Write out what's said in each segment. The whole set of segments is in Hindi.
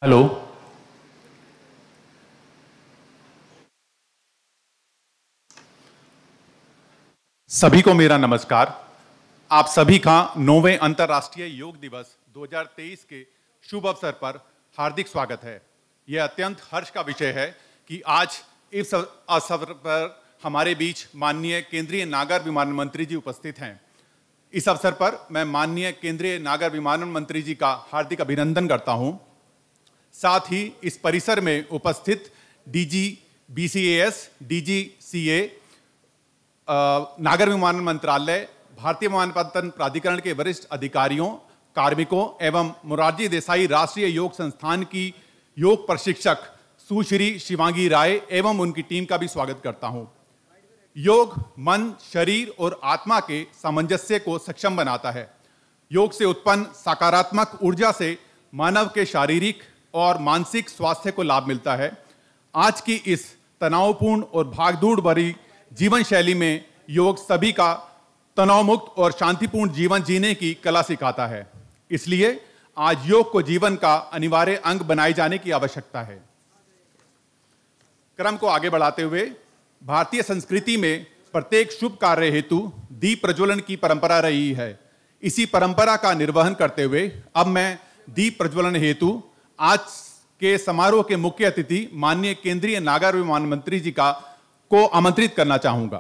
हेलो। सभी को मेरा नमस्कार। आप सभी का 9वें अंतर्राष्ट्रीय योग दिवस 2023 के शुभ अवसर पर हार्दिक स्वागत है। यह अत्यंत हर्ष का विषय है कि आज इस अवसर पर हमारे बीच माननीय केंद्रीय नागर विमानन मंत्री जी उपस्थित हैं। इस अवसर पर मैं माननीय केंद्रीय नागर विमानन मंत्री जी का हार्दिक अभिनंदन करता हूं। साथ ही इस परिसर में उपस्थित डीजी बीसीएएस, डीजी सीए, नागर विमानन मंत्रालय, भारतीय विमानपत्तन प्राधिकरण के वरिष्ठ अधिकारियों, कार्मिकों एवं मोरारजी देसाई राष्ट्रीय योग संस्थान की योग प्रशिक्षक सुश्री शिवांगी राय एवं उनकी टीम का भी स्वागत करता हूं। योग मन, शरीर और आत्मा के सामंजस्य को सक्षम बनाता है। योग से उत्पन्न सकारात्मक ऊर्जा से मानव के शारीरिक और मानसिक स्वास्थ्य को लाभ मिलता है। आज की इस तनावपूर्ण और भागदौड़ भरी जीवन शैली में योग सभी का तनाव मुक्त और शांतिपूर्ण जीवन जीने की कला सिखाता है। इसलिए आज योग को जीवन का अनिवार्य अंग बनाए जाने की आवश्यकता है। क्रम को आगे बढ़ाते हुए भारतीय संस्कृति में प्रत्येक शुभ कार्य हेतु दीप प्रज्वलन की परंपरा रही है। इसी परंपरा का निर्वहन करते हुए अब मैं दीप प्रज्वलन हेतु आज के समारोह के मुख्य अतिथि माननीय केंद्रीय नागर विमानन मंत्री जी को आमंत्रित करना चाहूंगा।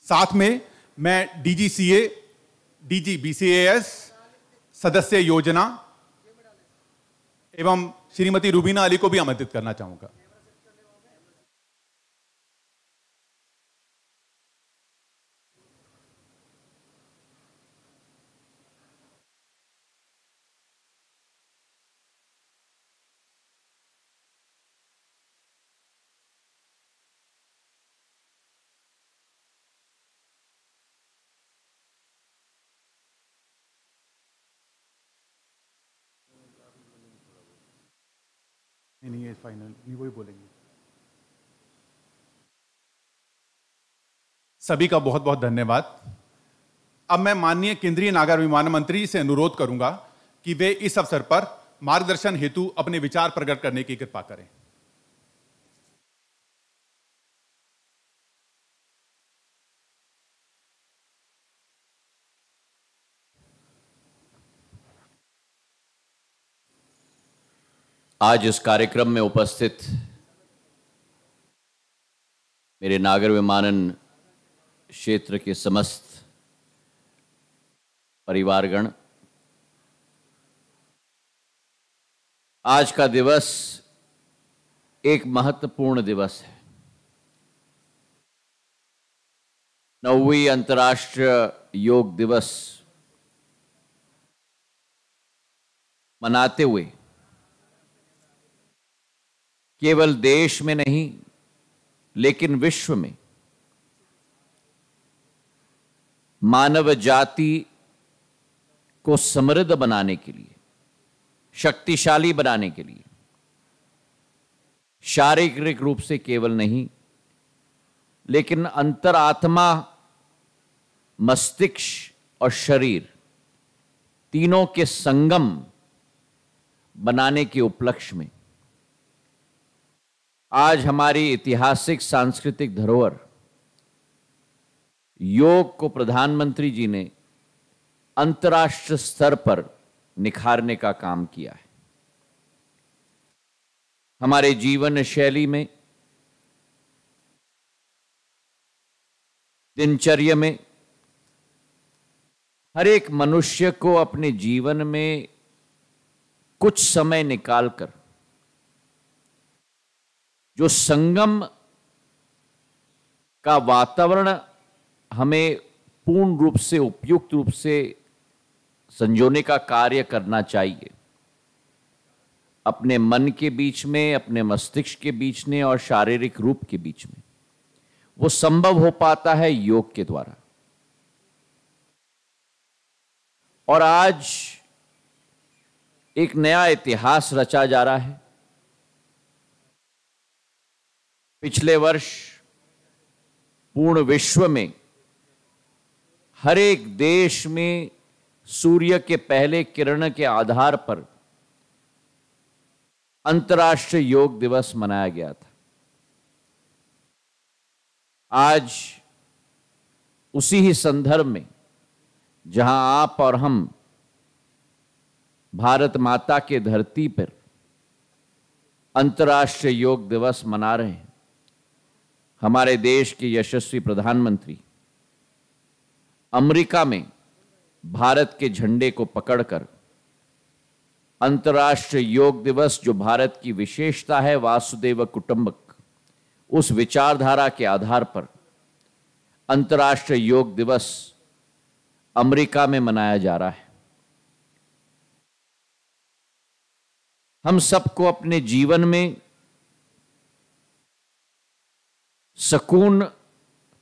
साथ में मैं डीजीसीए, डीजी बीसीएएस, सदस्य योजना एवं श्रीमती रुबीना अली को भी आमंत्रित करना चाहूंगा। नहीं, ये फाइनल नहीं, वही बोलेंगे। सभी का बहुत बहुत धन्यवाद। अब मैं माननीय केंद्रीय नागर विमानन मंत्री से अनुरोध करूंगा कि वे इस अवसर पर मार्गदर्शन हेतु अपने विचार प्रकट करने की कृपा करें। आज इस कार्यक्रम में उपस्थित मेरे नागर विमानन क्षेत्र के समस्त परिवारगण, आज का दिवस एक महत्वपूर्ण दिवस है। 9वीं अंतर्राष्ट्रीय योग दिवस मनाते हुए केवल देश में नहीं लेकिन विश्व में मानव जाति को समृद्ध बनाने के लिए, शक्तिशाली बनाने के लिए, शारीरिक रूप से केवल नहीं लेकिन अंतरात्मा, मस्तिष्क और शरीर तीनों के संगम बनाने के उपलक्ष्य में आज हमारी ऐतिहासिक सांस्कृतिक धरोहर योग को प्रधानमंत्री जी ने अंतर्राष्ट्रीय स्तर पर निखारने का काम किया है। हमारे जीवन शैली में, दिनचर्या में हर एक मनुष्य को अपने जीवन में कुछ समय निकालकर जो संगम का वातावरण हमें पूर्ण रूप से, उपयुक्त रूप से संजोने का कार्य करना चाहिए। अपने मन के बीच में, अपने मस्तिष्क के बीच में और शारीरिक रूप के बीच में वो संभव हो पाता है योग के द्वारा। और आज एक नया इतिहास रचा जा रहा है। पिछले वर्ष पूर्ण विश्व में हर एक देश में सूर्य के पहले किरण के आधार पर अंतर्राष्ट्रीय योग दिवस मनाया गया था। आज उसी ही संदर्भ में जहां आप और हम भारत माता के धरती पर अंतर्राष्ट्रीय योग दिवस मना रहे हैं, हमारे देश के यशस्वी प्रधानमंत्री अमेरिका में भारत के झंडे को पकड़कर अंतर्राष्ट्रीय योग दिवस, जो भारत की विशेषता है वासुदेव कुटुंबक, उस विचारधारा के आधार पर अंतर्राष्ट्रीय योग दिवस अमेरिका में मनाया जा रहा है। हम सबको अपने जीवन में सुकून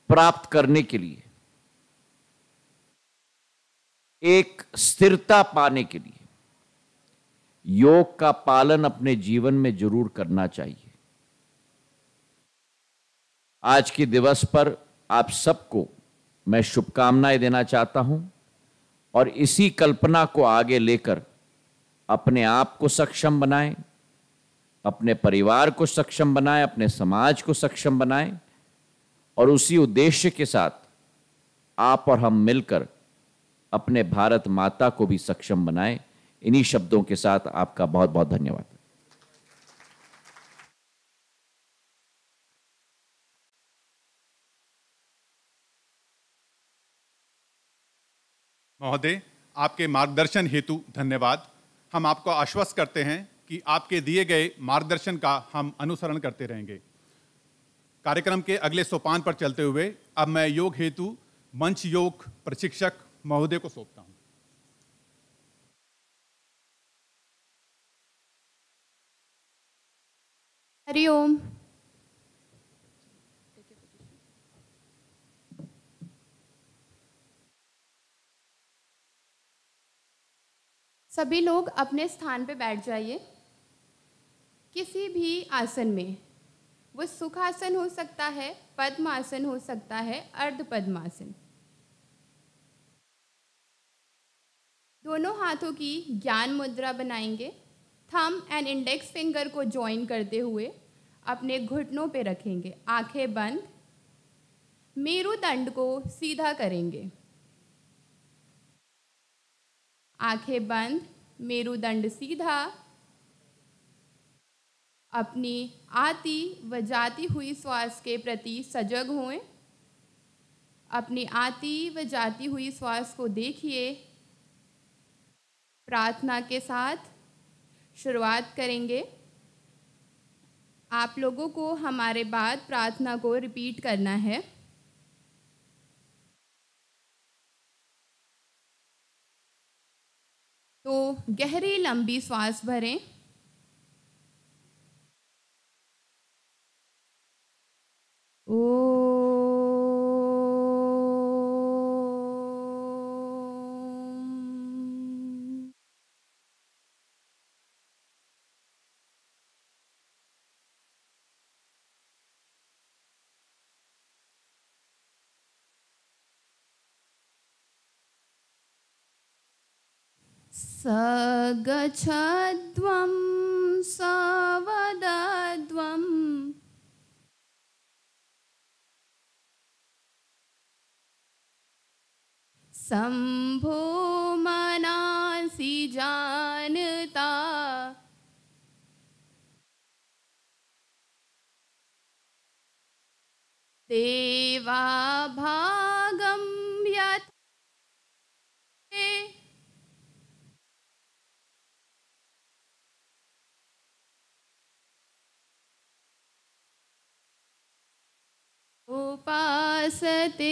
प्राप्त करने के लिए, एक स्थिरता पाने के लिए योग का पालन अपने जीवन में जरूर करना चाहिए। आज के दिवस पर आप सबको मैं शुभकामनाएं देना चाहता हूं और इसी कल्पना को आगे लेकर अपने आप को सक्षम बनाएं, अपने परिवार को सक्षम बनाएं, अपने समाज को सक्षम बनाएं और उसी उद्देश्य के साथ आप और हम मिलकर अपने भारत माता को भी सक्षम बनाएं। इन्हीं शब्दों के साथ आपका बहुत बहुत धन्यवाद। महोदय, आपके मार्गदर्शन हेतु धन्यवाद। हम आपको आश्वस्त करते हैं कि आपके दिए गए मार्गदर्शन का हम अनुसरण करते रहेंगे। कार्यक्रम के अगले सोपान पर चलते हुए अब मैं योग हेतु मंच योग प्रशिक्षक महोदय को सौंपता हूं। हरिओम। सभी लोग अपने स्थान पे बैठ जाइए। किसी भी आसन में, वो सुखासन हो सकता है, पद्मासन हो सकता है, अर्ध पद्मासन। दोनों हाथों की ज्ञान मुद्रा बनाएंगे। थंब एंड इंडेक्स फिंगर को ज्वाइन करते हुए अपने घुटनों पे रखेंगे। आंखें बंद, मेरुदंड को सीधा करेंगे। आंखें बंद, मेरुदंड सीधा। अपनी आती व जाती हुई श्वास के प्रति सजग होएं। अपनी आती व जाती हुई श्वास को देखिए। प्रार्थना के साथ शुरुआत करेंगे। आप लोगों को हमारे बाद प्रार्थना को रिपीट करना है। तो गहरी लंबी श्वास भरें। सगच्छध्वं सवदध्वं शम्भो मनांसि जानता देवा भागं यत् उपासते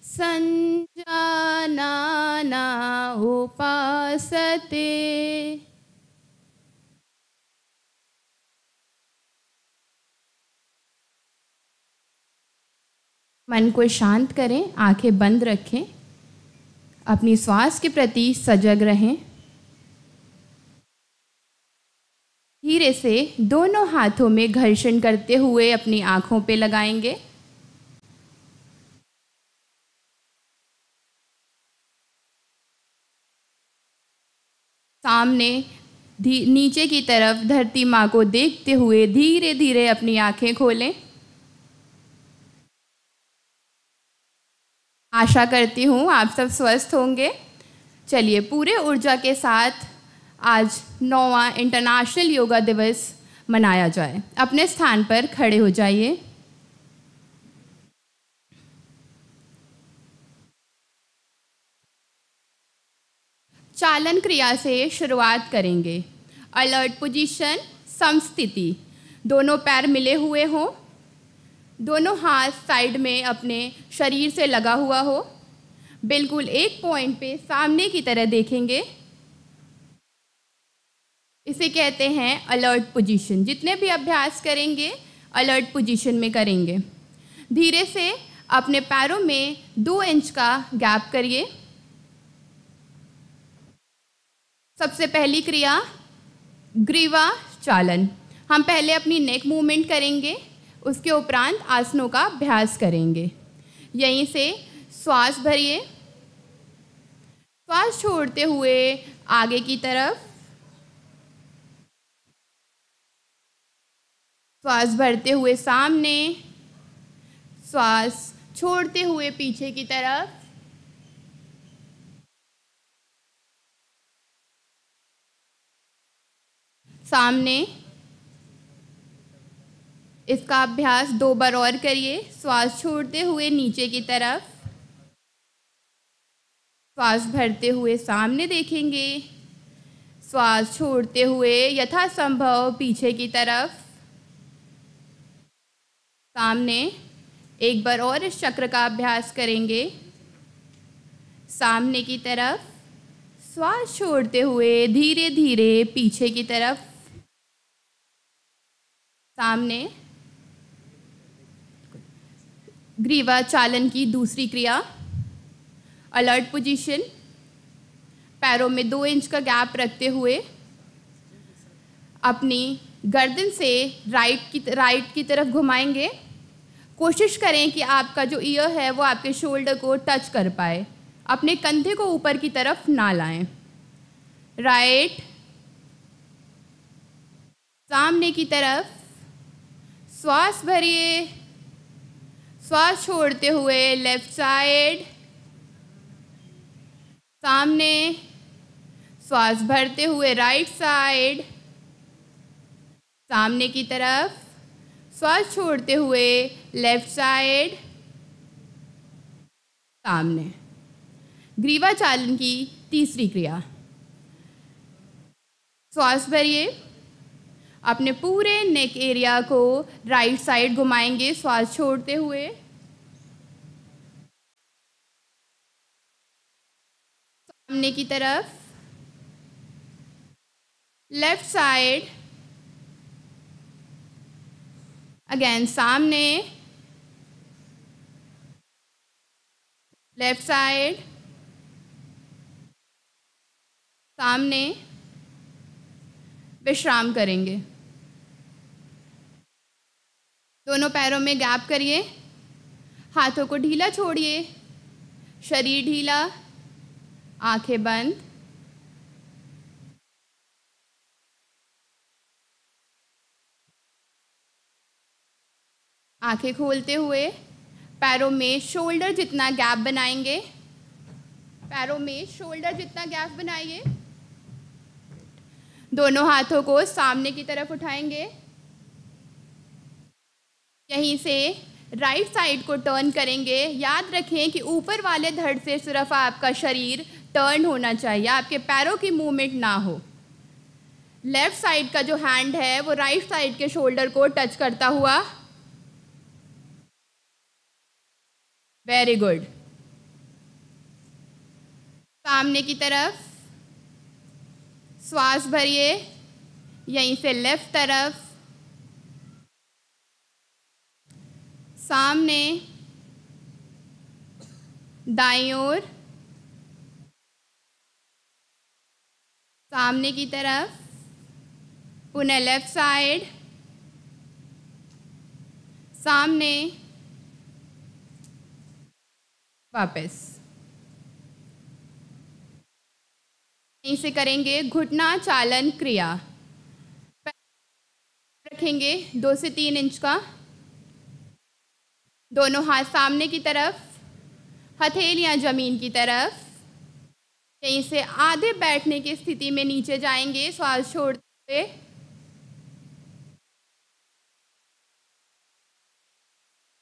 संजानाना उपासते। मन को शांत करें, आंखें बंद रखें, अपनी श्वास के प्रति सजग रहें। धीरे से दोनों हाथों में घर्षण करते हुए अपनी आंखों पे लगाएंगे। सामने नीचे की तरफ धरती माँ को देखते हुए धीरे धीरे अपनी आंखें खोलें। आशा करती हूँ आप सब स्वस्थ होंगे। चलिए पूरे ऊर्जा के साथ आज 9वां इंटरनेशनल योगा दिवस मनाया जाए। अपने स्थान पर खड़े हो जाइए। चालन क्रिया से शुरुआत करेंगे। अलर्ट पोजीशन, समस्थिति, दोनों पैर मिले हुए हों, दोनों हाथ साइड में अपने शरीर से लगा हुआ हो, बिल्कुल एक पॉइंट पे सामने की तरह देखेंगे। इसे कहते हैं अलर्ट पोजीशन। जितने भी अभ्यास करेंगे अलर्ट पोजीशन में करेंगे। धीरे से अपने पैरों में 2 इंच का गैप करिए। सबसे पहली क्रिया ग्रीवा चालन। हम पहले अपनी नेक मूवमेंट करेंगे, उसके उपरांत आसनों का अभ्यास करेंगे। यहीं से श्वास भरिए, श्वास छोड़ते हुए आगे की तरफ, श्वास भरते हुए सामने, श्वास छोड़ते हुए पीछे की तरफ, सामने। इसका अभ्यास 2 बार और करिए। श्वास छोड़ते हुए नीचे की तरफ, श्वास भरते हुए सामने देखेंगे, श्वास छोड़ते हुए यथासंभव पीछे की तरफ, सामने। एक बार और इस चक्र का अभ्यास करेंगे। सामने की तरफ, श्वास छोड़ते हुए धीरे धीरे पीछे की तरफ, सामने। ग्रीवा चालन की दूसरी क्रिया अलर्ट पोजीशन। पैरों में 2 इंच का गैप रखते हुए अपनी गर्दन से राइट की तरफ घुमाएंगे। कोशिश करें कि आपका जो ईयर है वो आपके शोल्डर को टच कर पाए। अपने कंधे को ऊपर की तरफ ना लाएं। राइट, सामने की तरफ, श्वास भरिए, श्वास छोड़ते हुए लेफ्ट साइड, सामने। श्वास भरते हुए राइट साइड, सामने की तरफ, श्वास छोड़ते हुए लेफ्ट साइड, सामने। ग्रीवा चालन की तीसरी क्रिया। श्वास भरिए, अपने पूरे नेक एरिया को राइट साइड घुमाएंगे श्वास छोड़ते हुए। सामने की तरफ, लेफ्ट साइड, अगेन सामने, लेफ्ट साइड, सामने। विश्राम करेंगे। दोनों पैरों में गैप करिए, हाथों को ढीला छोड़िए, शरीर ढीला, आंखें बंद। आंखें खोलते हुए पैरों में शोल्डर जितना गैप बनाएंगे। पैरों में शोल्डर जितना गैप बनाइए। दोनों हाथों को सामने की तरफ उठाएंगे। यहीं से राइट साइड को टर्न करेंगे। याद रखें कि ऊपर वाले धड़ से सिर्फ आपका शरीर टर्न होना चाहिए, आपके पैरों की मूवमेंट ना हो। लेफ्ट साइड का जो हैंड है वो राइट साइड के शोल्डर को टच करता हुआ। Very good. सामने की तरफ, श्वास भरिए, यहीं से लेफ्ट तरफ, सामने, दाईं ओर, सामने की तरफ, पुनः लेफ्ट साइड, सामने, वापस। यहीं से करेंगे घुटना चालन क्रिया। रखेंगे 2 से 3 इंच का, दोनों हाथ सामने की तरफ, हथेलियां जमीन की तरफ। यहीं से आधे बैठने की स्थिति में नीचे जाएंगे, श्वास छोड़ते हुए।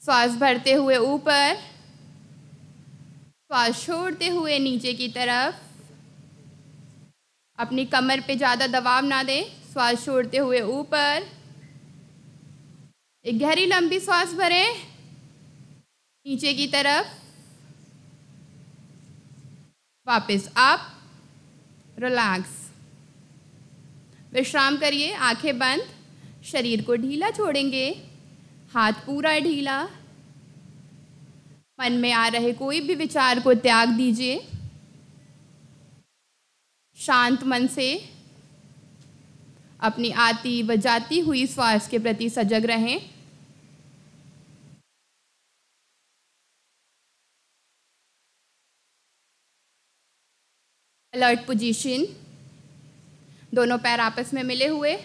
श्वास भरते हुए ऊपर, श्वास छोड़ते हुए नीचे की तरफ। अपनी कमर पे ज़्यादा दबाव ना दें। श्वास छोड़ते हुए ऊपर, एक गहरी लंबी श्वास भरें नीचे की तरफ। वापस अप, रिलैक्स, विश्राम करिए, आंखें बंद। शरीर को ढीला छोड़ेंगे, हाथ पूरा ढीला। मन में आ रहे कोई भी विचार को त्याग दीजिए। शांत मन से अपनी आती व जाती हुई श्वास के प्रति सजग रहें। अलर्ट पोजीशन, दोनों पैर आपस में मिले हुए,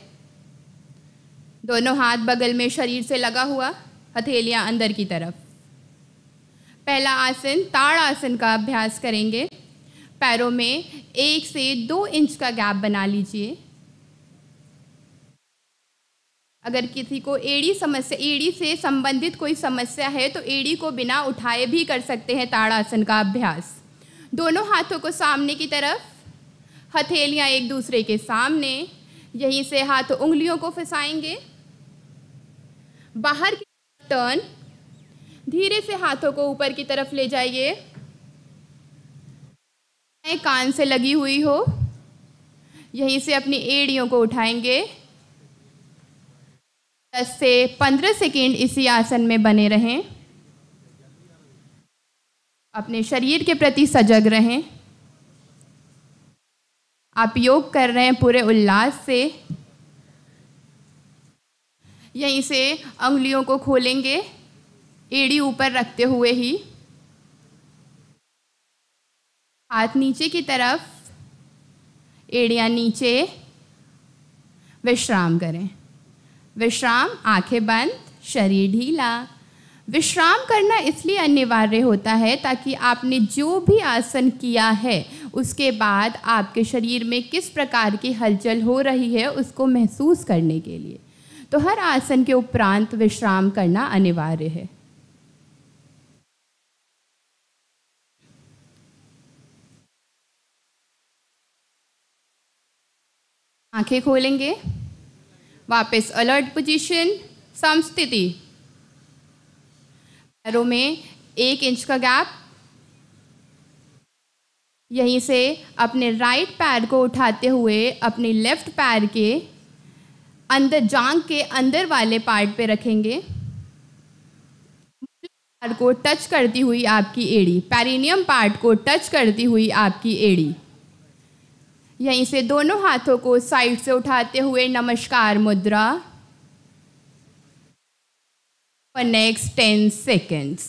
दोनों हाथ बगल में शरीर से लगा हुआ, हथेलियां अंदर की तरफ। पहला आसन ताड़ आसन का अभ्यास करेंगे। पैरों में 1 से 2 इंच का गैप बना लीजिए। अगर किसी को एड़ी से संबंधित कोई समस्या है तो एड़ी को बिना उठाए भी कर सकते हैं ताड़ आसन का अभ्यास। दोनों हाथों को सामने की तरफ, हथेलियां एक दूसरे के सामने। यहीं से हाथ उंगलियों को फंसाएंगे। बाहर की टर्न, धीरे से हाथों को ऊपर की तरफ ले जाइए, कान से लगी हुई हो। यहीं से अपनी एड़ियों को उठाएंगे। 10 से 15 सेकेंड इसी आसन में बने रहें। अपने शरीर के प्रति सजग रहें। आप योग कर रहे हैं पूरे उल्लास से। यहीं से अंगुलियों को खोलेंगे, एड़ी ऊपर रखते हुए ही। हाथ नीचे की तरफ, एड़ियां नीचे। विश्राम करें। विश्राम, आंखें बंद, शरीर ढीला। विश्राम करना इसलिए अनिवार्य होता है ताकि आपने जो भी आसन किया है उसके बाद आपके शरीर में किस प्रकार की हलचल हो रही है उसको महसूस करने के लिए। तो हर आसन के उपरांत विश्राम करना अनिवार्य है। आंखें खोलेंगे। वापस अलर्ट पोजीशन, समस्थिति। पैरों में 1 इंच का गैप। यहीं से अपने राइट पैर को उठाते हुए अपने लेफ्ट पैर के अंदर, जांघ के अंदर वाले पार्ट पे रखेंगे। पैर को टच करती हुई आपकी एड़ी, पेरिनियम पार्ट को टच करती हुई आपकी एड़ी। यहीं से दोनों हाथों को साइड से उठाते हुए नमस्कार मुद्रा for next 10 seconds.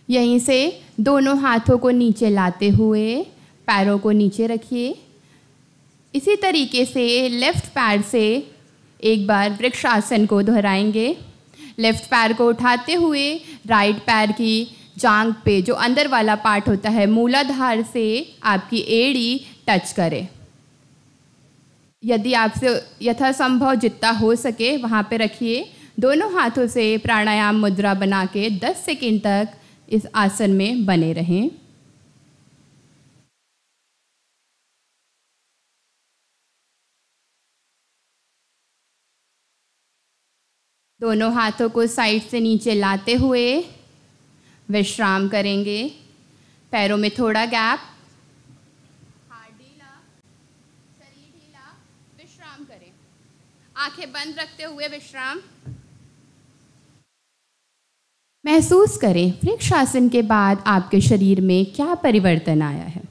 यहीं से दोनों हाथों को नीचे लाते हुए पैरों को नीचे रखिए। इसी तरीके से लेफ्ट पैर से एक बार वृक्षासन को दोहराएंगे। लेफ्ट पैर को उठाते हुए राइट पैर की जांघ पे जो अंदर वाला पार्ट होता है मूलाधार से आपकी एड़ी टच करे। यदि आपसे यथासंभव जितना हो सके वहाँ पे रखिए। दोनों हाथों से प्राणायाम मुद्रा बना के 10 सेकंड तक इस आसन में बने रहें। दोनों हाथों को साइड से नीचे लाते हुए विश्राम करेंगे। पैरों में थोड़ा गैप, हाथ ढीला, शरीर ढीला। विश्राम करें, आंखें बंद रखते हुए विश्राम। महसूस करें वृक्षासन के बाद आपके शरीर में क्या परिवर्तन आया है।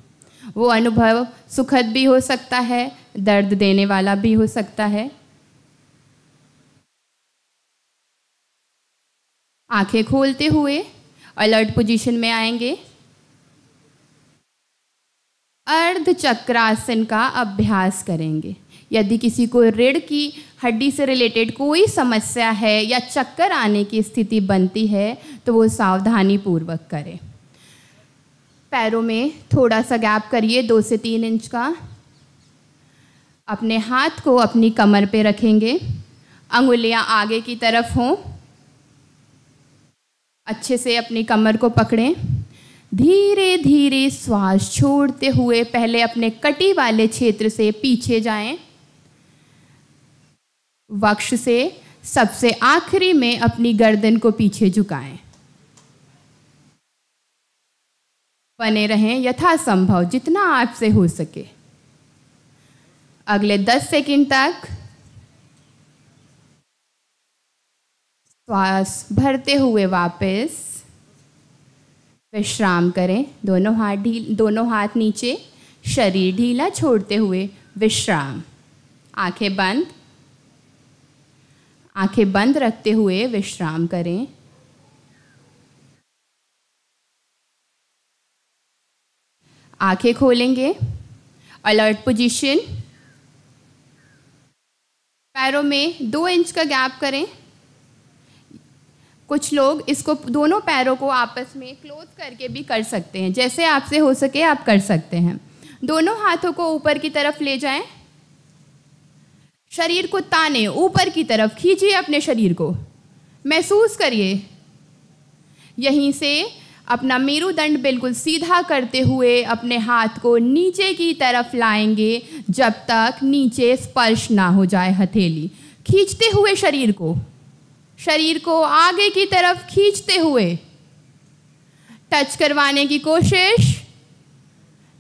वो अनुभव सुखद भी हो सकता है, दर्द देने वाला भी हो सकता है। आंखें खोलते हुए अलर्ट पोजीशन में आएंगे। अर्ध चक्रासन का अभ्यास करेंगे। यदि किसी को रीढ़ की हड्डी से रिलेटेड कोई समस्या है या चक्कर आने की स्थिति बनती है तो वो सावधानी पूर्वक करें। पैरों में थोड़ा सा गैप करिए, 2 से 3 इंच का। अपने हाथ को अपनी कमर पे रखेंगे, अंगुलियां आगे की तरफ हों। अच्छे से अपनी कमर को पकड़ें। धीरे धीरे श्वास छोड़ते हुए पहले अपने कटी वाले क्षेत्र से पीछे जाएं। वक्ष से सबसे आखिरी में अपनी गर्दन को पीछे झुकाएं। बने रहें यथासंभव जितना आपसे हो सके। अगले 10 सेकंड तक श्वास भरते हुए वापस विश्राम करें। दोनों हाथ नीचे, शरीर ढीला छोड़ते हुए विश्राम। आंखें बंद रखते हुए विश्राम करें। आंखें खोलेंगे, अलर्ट पोजीशन। पैरों में 2 इंच का गैप करें। कुछ लोग इसको दोनों पैरों को आपस में क्लोज करके भी कर सकते हैं, जैसे आपसे हो सके आप कर सकते हैं। दोनों हाथों को ऊपर की तरफ ले जाएं। शरीर को ताने, ऊपर की तरफ खींचिए अपने शरीर को, महसूस करिए। यहीं से अपना मेरुदंड बिल्कुल सीधा करते हुए अपने हाथ को नीचे की तरफ लाएंगे जब तक नीचे स्पर्श ना हो जाए हथेली। खींचते हुए शरीर को आगे की तरफ खींचते हुए टच करवाने की कोशिश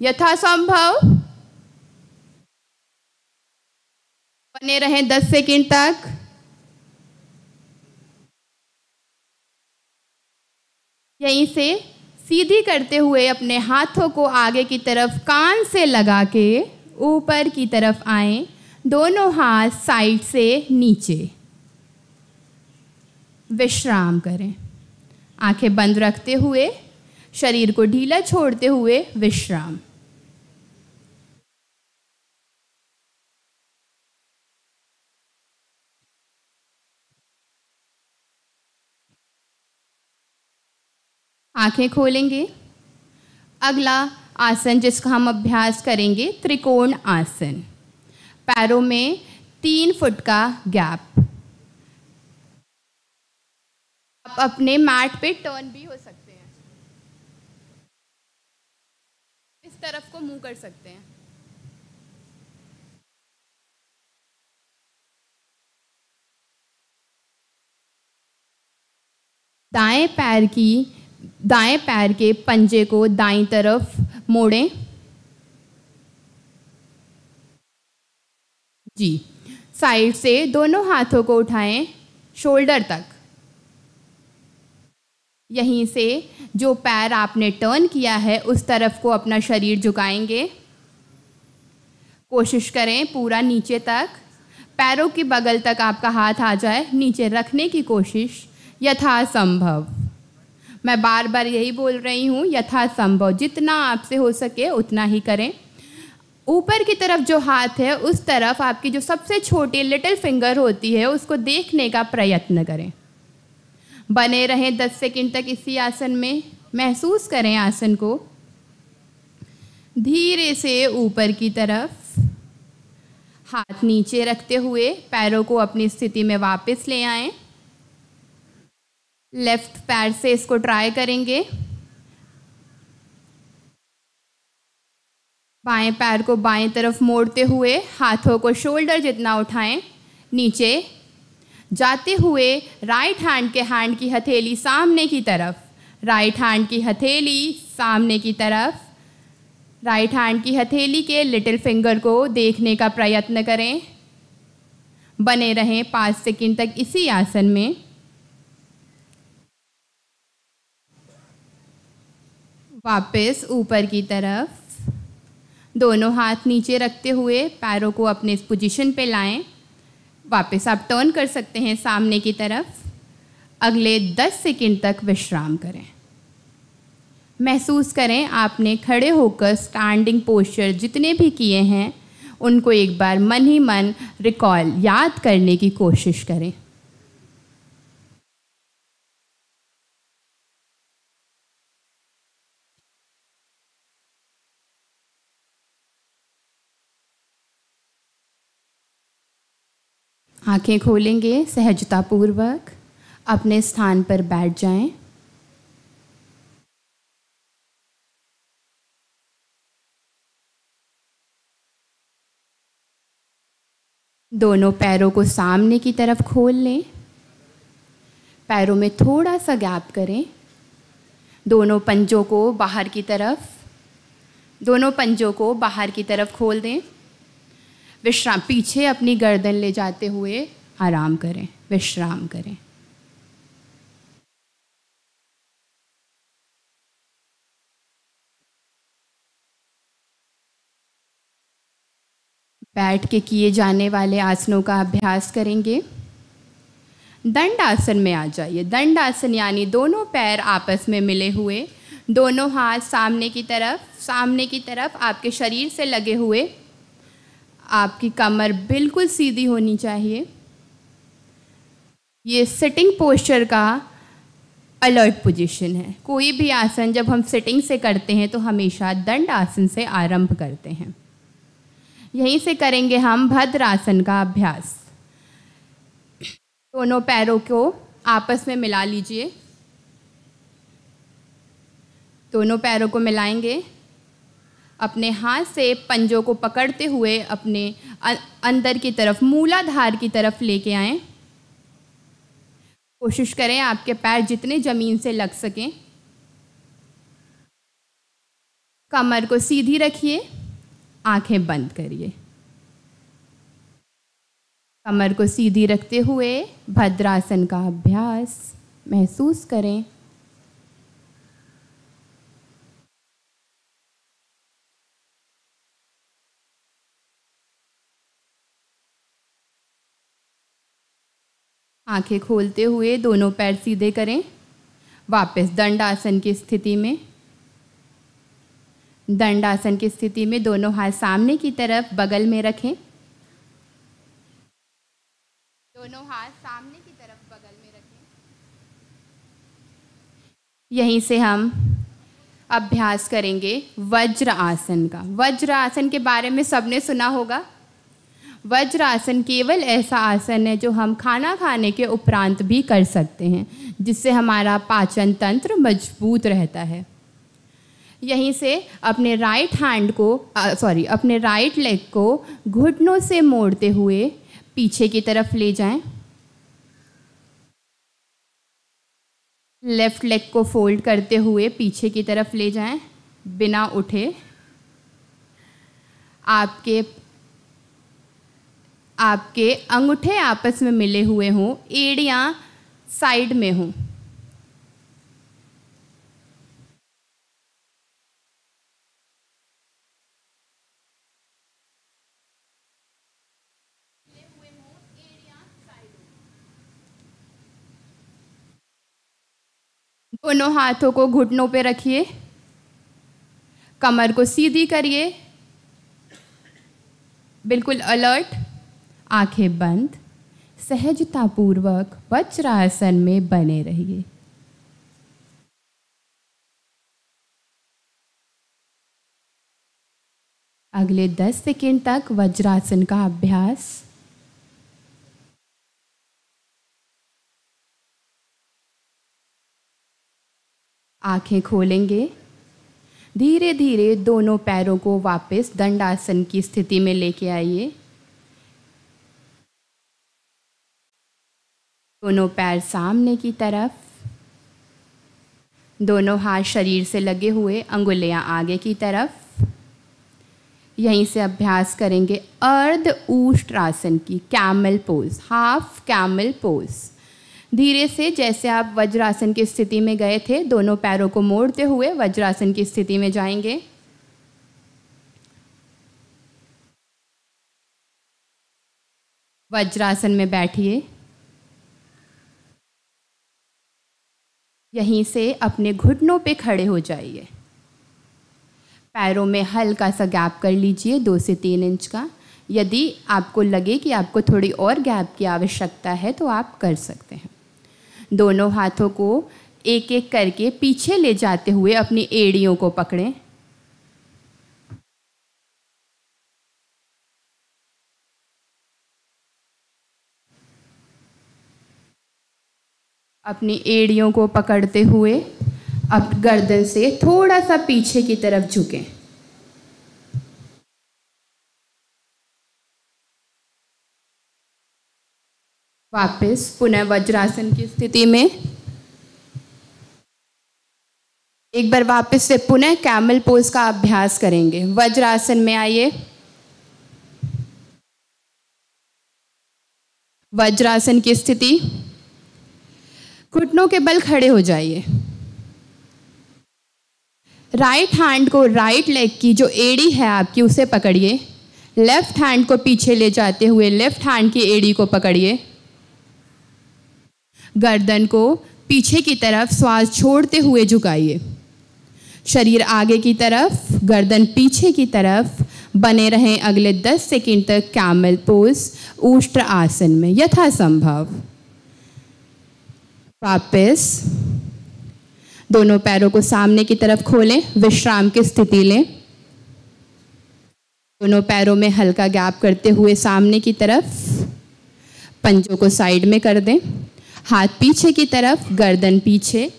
यथासंभव। बने रहें 10 सेकंड तक। यहीं से सीधी करते हुए अपने हाथों को आगे की तरफ कान से लगा के ऊपर की तरफ आएं। दोनों हाथ साइड से नीचे। विश्राम करें। आंखें बंद रखते हुए, शरीर को ढीला छोड़ते हुए विश्राम। आंखें खोलेंगे। अगला आसन जिसका हम अभ्यास करेंगे, त्रिकोण आसन। पैरों में 3 फुट का गैप। आप अपने मैट पे टर्न भी हो सकते हैं, इस तरफ को मुंह कर सकते हैं। दाएं पैर के पंजे को दाईं तरफ मोड़ें। जी, साइड से दोनों हाथों को उठाएं शोल्डर तक। यहीं से जो पैर आपने टर्न किया है उस तरफ को अपना शरीर झुकाएंगे। कोशिश करें पूरा नीचे तक, पैरों की बगल तक आपका हाथ आ जाए। नीचे रखने की कोशिश यथासंभव। मैं बार बार यही बोल रही हूँ, यथासंभव जितना आपसे हो सके उतना ही करें। ऊपर की तरफ जो हाथ है उस तरफ आपकी जो सबसे छोटी लिटिल फिंगर होती है उसको देखने का प्रयत्न करें। बने रहें 10 सेकंड तक इसी आसन में। महसूस करें आसन को। धीरे से ऊपर की तरफ हाथ नीचे रखते हुए पैरों को अपनी स्थिति में वापस ले आएं। लेफ्ट पैर से इसको ट्राई करेंगे। बाएं पैर को बाएं तरफ मोड़ते हुए हाथों को शोल्डर जितना उठाएं नीचे। जाते हुए राइट हैंड की हथेली सामने की तरफ, राइट हैंड की हथेली सामने की तरफ। राइट हैंड की हथेली के लिटिल फिंगर को देखने का प्रयत्न करें। बने रहें 5 सेकंड तक इसी आसन में। वापस ऊपर की तरफ। दोनों हाथ नीचे रखते हुए पैरों को अपने इस पोजीशन पे लाएं। वापस आप टर्न कर सकते हैं सामने की तरफ। अगले 10 सेकंड तक विश्राम करें। महसूस करें आपने खड़े होकर स्टैंडिंग पोस्चर जितने भी किए हैं उनको एक बार मन ही मन रिकॉल याद करने की कोशिश करें। आंखें खोलेंगे, सहजतापूर्वक अपने स्थान पर बैठ जाएं। दोनों पैरों को सामने की तरफ खोल लें। पैरों में थोड़ा सा गैप करें। दोनों पंजों को बाहर की तरफ खोल दें। विश्राम, पीछे अपनी गर्दन ले जाते हुए आराम करें, विश्राम करें। बैठ के किए जाने वाले आसनों का अभ्यास करेंगे। दंड आसन में आ जाइए। दंड आसन यानी दोनों पैर आपस में मिले हुए, दोनों हाथ सामने की तरफ आपके शरीर से लगे हुए। आपकी कमर बिल्कुल सीधी होनी चाहिए। ये सिटिंग पोस्चर का अलर्ट पोजीशन है। कोई भी आसन जब हम सिटिंग से करते हैं तो हमेशा दंड आसन से आरंभ करते हैं। यहीं से करेंगे हम भद्रासन का अभ्यास। दोनों पैरों को आपस में मिला लीजिए। दोनों पैरों को मिलाएंगे। अपने हाथ से पंजों को पकड़ते हुए अपने अंदर की तरफ, मूलाधार की तरफ लेके आएं। कोशिश करें आपके पैर जितने ज़मीन से लग सकें। कमर को सीधी रखिए, आंखें बंद करिए। कमर को सीधी रखते हुए भद्रासन का अभ्यास महसूस करें। आंखें खोलते हुए दोनों पैर सीधे करें। वापस दंडासन की स्थिति में। दंडासन की स्थिति में दोनों हाथ सामने की तरफ बगल में रखें। दोनों हाथ सामने की तरफ बगल में रखें। यहीं से हम अभ्यास करेंगे वज्र आसन का। वज्र आसन के बारे में सबने सुना होगा। वज्र आसन केवल ऐसा आसन है जो हम खाना खाने के उपरांत भी कर सकते हैं, जिससे हमारा पाचन तंत्र मजबूत रहता है। यहीं से अपने अपने राइट लेग को घुटनों से मोड़ते हुए पीछे की तरफ ले जाएं। लेफ्ट लेग को फोल्ड करते हुए पीछे की तरफ ले जाएं, बिना उठे। आपके अंगूठे आपस में मिले हुए हों, एड़ियां साइड में हों। दोनों हाथों को घुटनों पे रखिए। कमर को सीधी करिए, बिल्कुल अलर्ट। आंखें बंद, सहजतापूर्वक वज्रासन में बने रहिए। अगले 10 सेकंड तक वज्रासन का अभ्यास। आंखें खोलेंगे। धीरे धीरे दोनों पैरों को वापस दंडासन की स्थिति में लेके आइए। दोनों पैर सामने की तरफ, दोनों हाथ शरीर से लगे हुए, अंगुलियां आगे की तरफ। यहीं से अभ्यास करेंगे अर्ध ऊष्ट्रासन की, camel pose, half camel pose. धीरे से जैसे आप वज्रासन की स्थिति में गए थे, दोनों पैरों को मोड़ते हुए वज्रासन की स्थिति में जाएंगे। वज्रासन में बैठिए। यहीं से अपने घुटनों पे खड़े हो जाइए। पैरों में हल्का सा गैप कर लीजिए 2 से 3 इंच का। यदि आपको लगे कि आपको थोड़ी और गैप की आवश्यकता है तो आप कर सकते हैं। दोनों हाथों को एक एक करके पीछे ले जाते हुए अपनी एड़ियों को पकड़ें। अपनी एड़ियों को पकड़ते हुए अब गर्दन से थोड़ा सा पीछे की तरफ झुकें। वापस पुनः वज्रासन की स्थिति में। एक बार वापस से पुनः कैमल पोज का अभ्यास करेंगे। वज्रासन में आइए। वज्रासन की स्थिति, घुटनों के बल खड़े हो जाइए। राइट हैंड को राइट लेग की जो एड़ी है आपकी उसे पकड़िए। लेफ्ट हैंड को पीछे ले जाते हुए लेफ्ट हैंड की एड़ी को पकड़िए। गर्दन को पीछे की तरफ श्वास छोड़ते हुए झुकाइए। शरीर आगे की तरफ, गर्दन पीछे की तरफ बने रहें अगले 10 सेकंड तक कैमल पोज ऊष्ट्र आसन में यथासंभव। वापस दोनों पैरों को सामने की तरफ खोलें, विश्राम की स्थिति लें। दोनों पैरों में हल्का गैप करते हुए सामने की तरफ, पंजों को साइड में कर दें। हाथ पीछे की तरफ, गर्दन पीछे,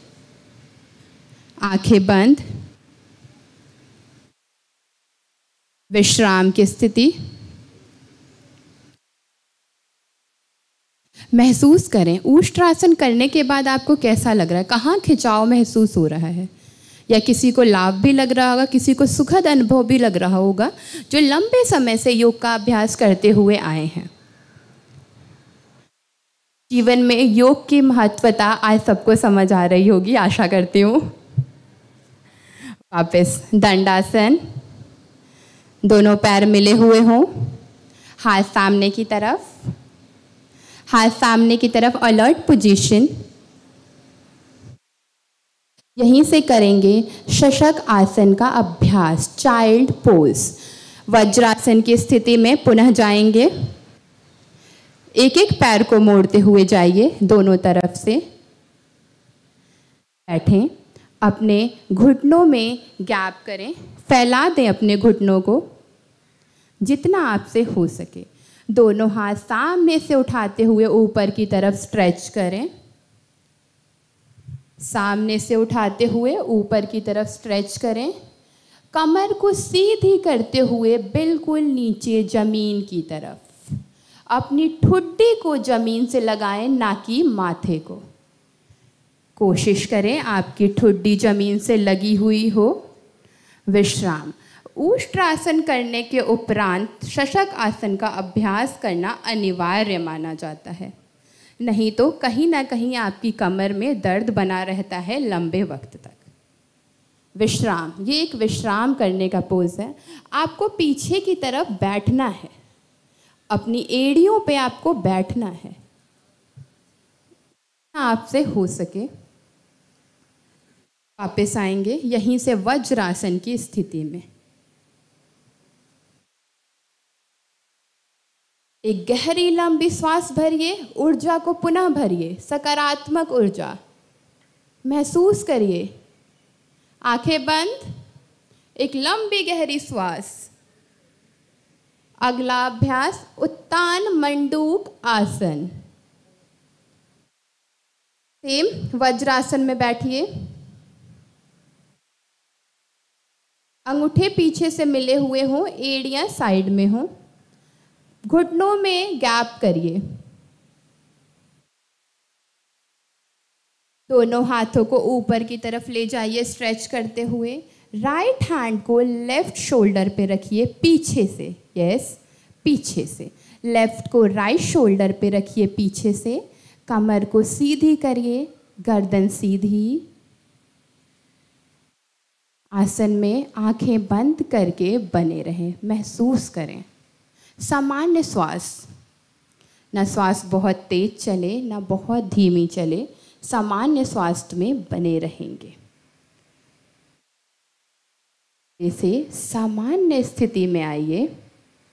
आंखें बंद। विश्राम की स्थिति। महसूस करें ऊष्ट्रासन करने के बाद आपको कैसा लग रहा है, कहाँ खिंचाव महसूस हो रहा है, या किसी को लाभ भी लग रहा होगा, किसी को सुखद अनुभव भी लग रहा होगा जो लंबे समय से योग का अभ्यास करते हुए आए हैं। जीवन में योग की महत्वता आज सबको समझ आ रही होगी, आशा करती हूँ। वापस दंडासन, दोनों पैर मिले हुए हों, हाथ सामने की तरफ, हाथ सामने की तरफ अलर्ट पोजीशन। यहीं से करेंगे शशक आसन का अभ्यास, चाइल्ड पोज। वज्रासन की स्थिति में पुनः जाएंगे। एक एक पैर को मोड़ते हुए जाइए दोनों तरफ से। बैठें, अपने घुटनों में गैप करें, फैला दें अपने घुटनों को जितना आपसे हो सके। दोनों हाथ सामने से उठाते हुए ऊपर की तरफ स्ट्रेच करें। सामने से उठाते हुए ऊपर की तरफ स्ट्रेच करें। कमर को सीधी करते हुए बिल्कुल नीचे जमीन की तरफ। अपनी ठुड्डी को जमीन से लगाएं, ना कि माथे को। कोशिश करें आपकी ठुड्डी जमीन से लगी हुई हो। विश्राम। ऊष्ट्रासन करने के उपरांत शशक आसन का अभ्यास करना अनिवार्य माना जाता है, नहीं तो कहीं ना कहीं आपकी कमर में दर्द बना रहता है लंबे वक्त तक। विश्राम, ये एक विश्राम करने का पोज है। आपको पीछे की तरफ बैठना है, अपनी एड़ियों पे आपको बैठना है, आपसे हो सके। वापस आएंगे यहीं से वज्रासन की स्थिति में। एक गहरी लंबी श्वास भरिए, ऊर्जा को पुनः भरिए, सकारात्मक ऊर्जा महसूस करिए। आंखें बंद, एक लंबी गहरी श्वास। अगला अभ्यास उत्तान मंडूक आसन। सेम वज्रासन में बैठिए। अंगूठे पीछे से मिले हुए हों, एड़ियां साइड में हों। घुटनों में गैप करिए। दोनों हाथों को ऊपर की तरफ ले जाइए स्ट्रेच करते हुए। राइट हैंड को लेफ्ट शोल्डर पे रखिए पीछे से, यस पीछे से। लेफ्ट को राइट शोल्डर पे रखिए पीछे से। कमर को सीधी करिए, गर्दन सीधी। आसन में आंखें बंद करके बने रहें, महसूस करें। सामान्य श्वास, ना श्वास बहुत तेज चले ना बहुत धीमी चले, सामान्य स्वास्थ्य में बने रहेंगे। इसे सामान्य स्थिति में आइए।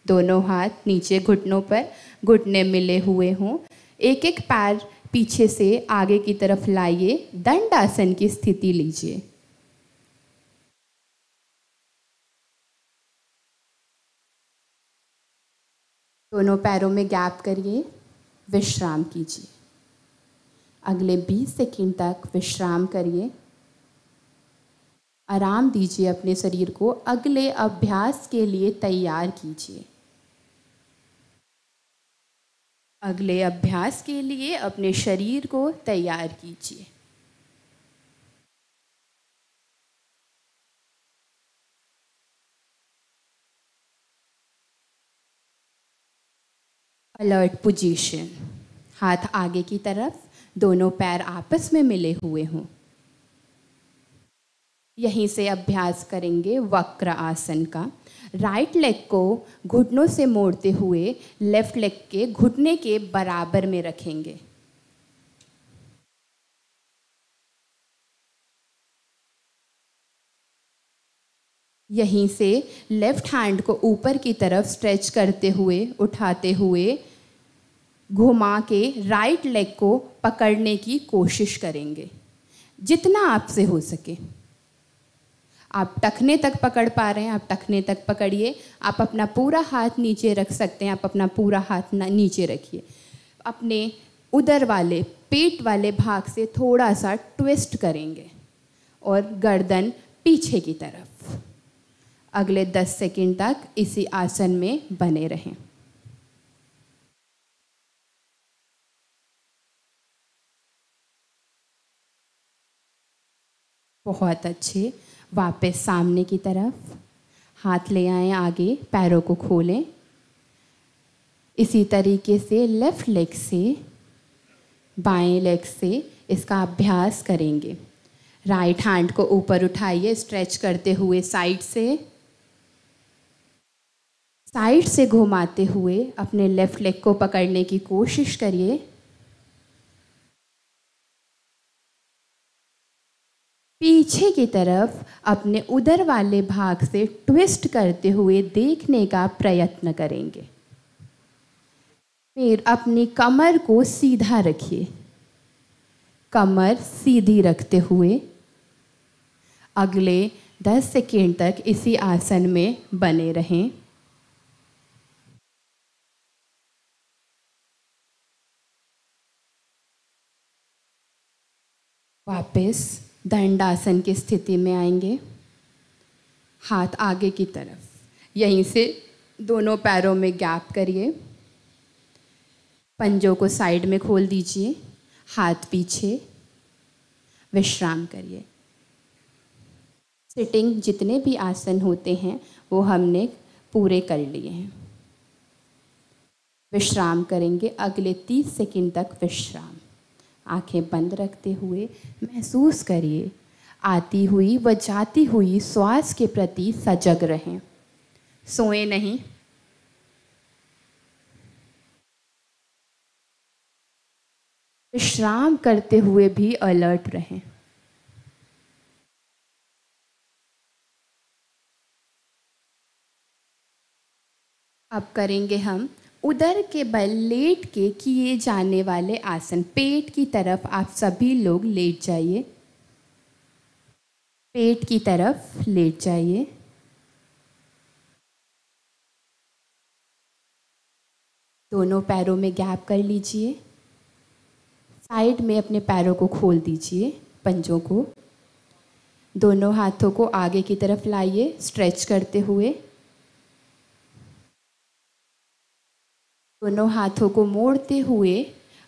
दोनों हाथ नीचे घुटनों पर, घुटने मिले हुए हों। एक एक पैर पीछे से आगे की तरफ लाइए, दंड आसन की स्थिति लीजिए। दोनों पैरों में गैप करिए, विश्राम कीजिए। अगले 20 सेकंड तक विश्राम करिए। आराम दीजिए अपने शरीर को, अगले अभ्यास के लिए तैयार कीजिए। अगले अभ्यास के लिए अपने शरीर को तैयार कीजिए। अलर्ट पोजीशन, हाथ आगे की तरफ, दोनों पैर आपस में मिले हुए हों। यहीं से अभ्यास करेंगे वक्र आसन का। राइट लेग को घुटनों से मोड़ते हुए लेफ्ट लेग के घुटने के बराबर में रखेंगे। यहीं से लेफ्ट हैंड को ऊपर की तरफ स्ट्रेच करते हुए, उठाते हुए घुमा के राइट लेग को पकड़ने की कोशिश करेंगे, जितना आपसे हो सके। आप टखने तक पकड़ पा रहे हैं, आप टखने तक पकड़िए। आप अपना पूरा हाथ नीचे रख सकते हैं, आप अपना पूरा हाथ नीचे रखिए। अपने उदर वाले, पेट वाले भाग से थोड़ा सा ट्विस्ट करेंगे और गर्दन पीछे की तरफ। अगले 10 सेकंड तक इसी आसन में बने रहें। बहुत अच्छे। वापस सामने की तरफ हाथ ले आएं, आगे पैरों को खोलें। इसी तरीके से लेफ्ट लेग से, बाएं लेग से इसका अभ्यास करेंगे। राइट हैंड को ऊपर उठाइए, स्ट्रेच करते हुए साइड से घुमाते हुए अपने लेफ्ट लेग को पकड़ने की कोशिश करिए। पीछे की तरफ अपने उदर वाले भाग से ट्विस्ट करते हुए देखने का प्रयत्न करेंगे। फिर अपनी कमर को सीधा रखिए। कमर सीधी रखते हुए अगले 10 सेकंड तक इसी आसन में बने रहें। वापस दंडासन की स्थिति में आएंगे। हाथ आगे की तरफ, यहीं से दोनों पैरों में गैप करिए। पंजों को साइड में खोल दीजिए, हाथ पीछे, विश्राम करिए। सिटिंग जितने भी आसन होते हैं वो हमने पूरे कर लिए हैं। विश्राम करेंगे अगले 30 सेकंड तक विश्राम। आंखें बंद रखते हुए महसूस करिए, आती हुई व जाती हुई श्वास के प्रति सजग रहें। सोए नहीं। विश्राम करते हुए भी अलर्ट रहें। अब करेंगे हम उदर के बल लेट के किए जाने वाले आसन। पेट की तरफ आप सभी लोग लेट जाइए। पेट की तरफ लेट जाइए। दोनों पैरों में गैप कर लीजिए। साइड में अपने पैरों को खोल दीजिए, पंजों को। दोनों हाथों को आगे की तरफ लाइए, स्ट्रेच करते हुए। दोनों हाथों को मोड़ते हुए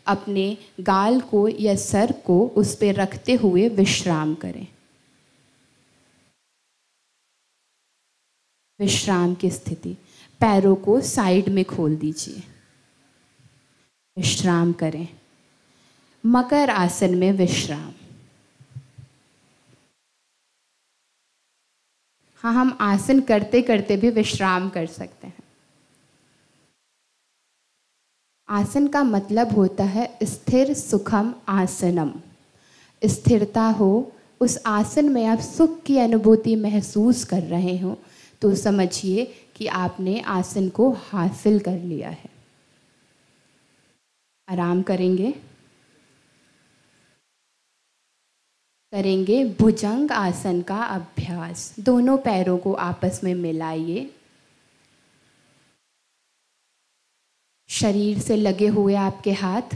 अपने गाल को या सर को उस पर रखते हुए विश्राम करें। विश्राम की स्थिति, पैरों को साइड में खोल दीजिए, विश्राम करें। मकर आसन में विश्राम। हाँ, हम आसन करते करते भी विश्राम कर सकते हैं। आसन का मतलब होता है स्थिर सुखम आसनम। स्थिरता हो, उस आसन में आप सुख की अनुभूति महसूस कर रहे हो तो समझिए कि आपने आसन को हासिल कर लिया है। आराम करेंगे। भुजंग आसन का अभ्यास। दोनों पैरों को आपस में मिलाइए। शरीर से लगे हुए आपके हाथ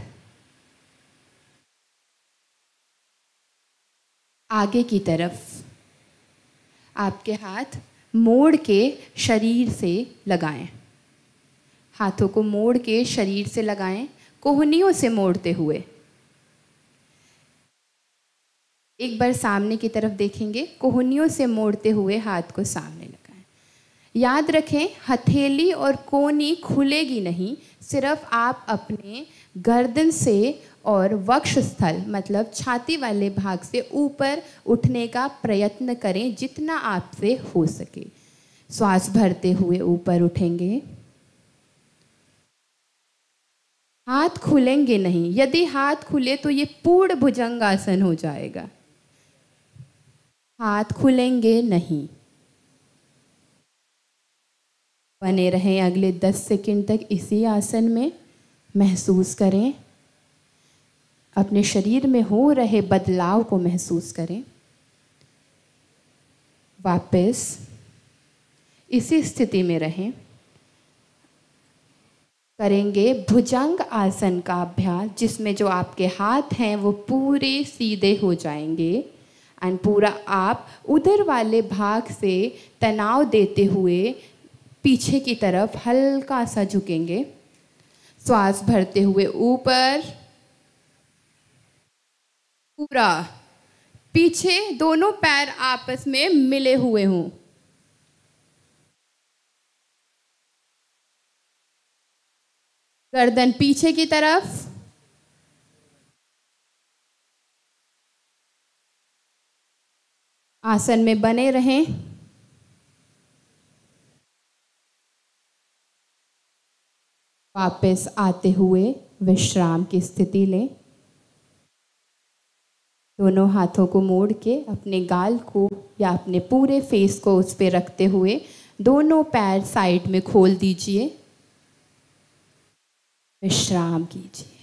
आगे की तरफ, आपके हाथ मोड़ के शरीर से लगाएं। हाथों को मोड़ के शरीर से लगाएं, कोहनियों से मोड़ते हुए। एक बार सामने की तरफ देखेंगे, कोहनियों से मोड़ते हुए हाथ को सामने लगाएं। याद रखें, हथेली और कोहनी खुलेगी नहीं, सिर्फ आप अपने गर्दन से और वक्षस्थल मतलब छाती वाले भाग से ऊपर उठने का प्रयत्न करें जितना आपसे हो सके। श्वास भरते हुए ऊपर उठेंगे। हाथ खुलेंगे नहीं, यदि हाथ खुले तो ये पूर्ण भुजंगासन हो जाएगा। हाथ खुलेंगे नहीं। बने रहें अगले 10 सेकंड तक इसी आसन में। महसूस करें, अपने शरीर में हो रहे बदलाव को महसूस करें। वापस इसी स्थिति में रहें। करेंगे भुजंग आसन का अभ्यास, जिसमें जो आपके हाथ हैं वो पूरे सीधे हो जाएंगे एंड पूरा आप उधर वाले भाग से तनाव देते हुए पीछे की तरफ हल्का सा झुकेंगे। श्वास भरते हुए ऊपर, पूरा पीछे दोनों पैर आपस में मिले हुए हों। गर्दन पीछे की तरफ। आसन में बने रहें। वापस आते हुए विश्राम की स्थिति लें। दोनों हाथों को मोड़ के अपने गाल को या अपने पूरे फेस को उस पे रखते हुए दोनों पैर साइड में खोल दीजिए। विश्राम कीजिए।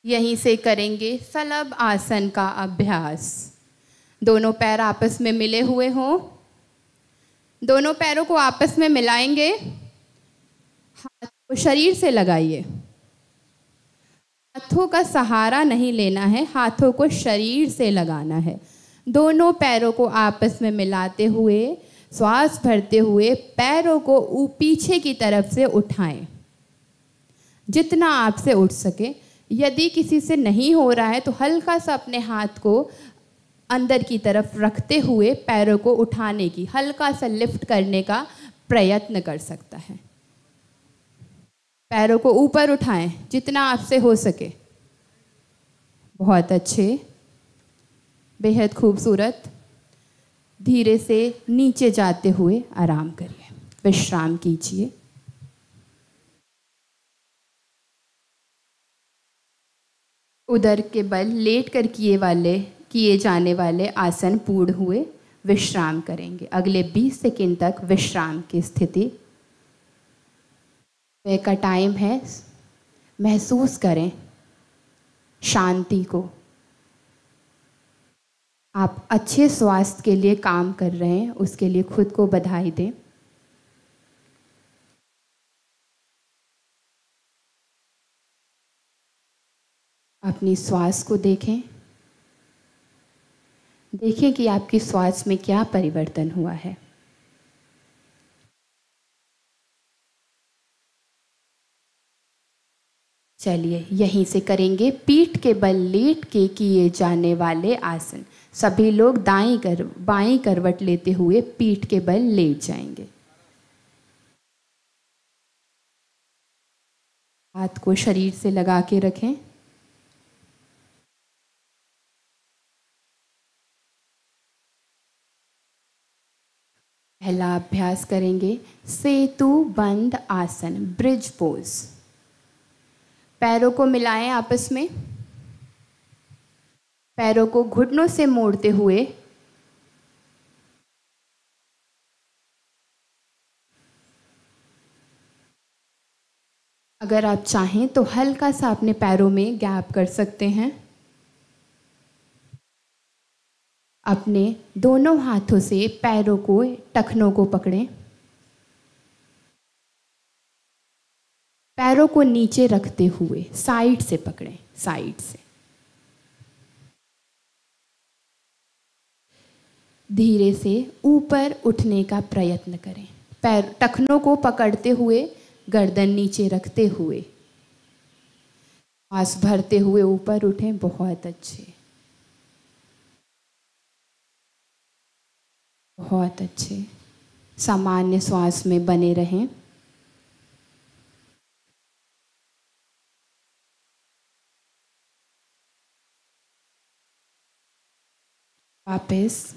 यहीं से करेंगे सलभ आसन का अभ्यास। दोनों पैर आपस में मिले हुए हों। दोनों पैरों को आपस में मिलाएंगे। हाथ को शरीर से लगाइए। हाथों का सहारा नहीं लेना है, हाथों को शरीर से लगाना है। दोनों पैरों को आपस में मिलाते हुए श्वास भरते हुए पैरों को पीछे की तरफ से उठाएं, जितना आपसे उठ सके। यदि किसी से नहीं हो रहा है तो हल्का सा अपने हाथ को अंदर की तरफ रखते हुए पैरों को उठाने की, हल्का सा लिफ्ट करने का प्रयत्न कर सकता है। पैरों को ऊपर उठाएं जितना आपसे हो सके। बहुत अच्छे, बेहद खूबसूरत। धीरे से नीचे जाते हुए आराम करिए, विश्राम कीजिए। उदर के बल लेट कर किए जाने वाले आसन पूर्ण हुए। विश्राम करेंगे अगले 20 सेकंड तक। विश्राम की स्थिति का टाइम है। महसूस करें शांति को। आप अच्छे स्वास्थ्य के लिए काम कर रहे हैं, उसके लिए खुद को बधाई दें। अपनी श्वास को देखें। देखें कि आपकी श्वास में क्या परिवर्तन हुआ है। चलिए यहीं से करेंगे पीठ के बल लेट के किए जाने वाले आसन। सभी लोग बाईं करवट लेते हुए पीठ के बल लेट जाएंगे। हाथ को शरीर से लगा के रखें। पहला अभ्यास करेंगे सेतु बंद आसन, ब्रिज पोज। पैरों को मिलाएं आपस में, पैरों को घुटनों से मोड़ते हुए अगर आप चाहें तो हल्का सा अपने पैरों में गैप कर सकते हैं। अपने दोनों हाथों से पैरों को, टखनों को पकड़ें। पैरों को नीचे रखते हुए साइड से पकड़ें, साइड से। धीरे से ऊपर उठने का प्रयत्न करें, पैर टखनों को पकड़ते हुए, गर्दन नीचे रखते हुए, सांस भरते हुए ऊपर उठें। बहुत अच्छे, बहुत अच्छे। सामान्य श्वास में बने रहें। वापस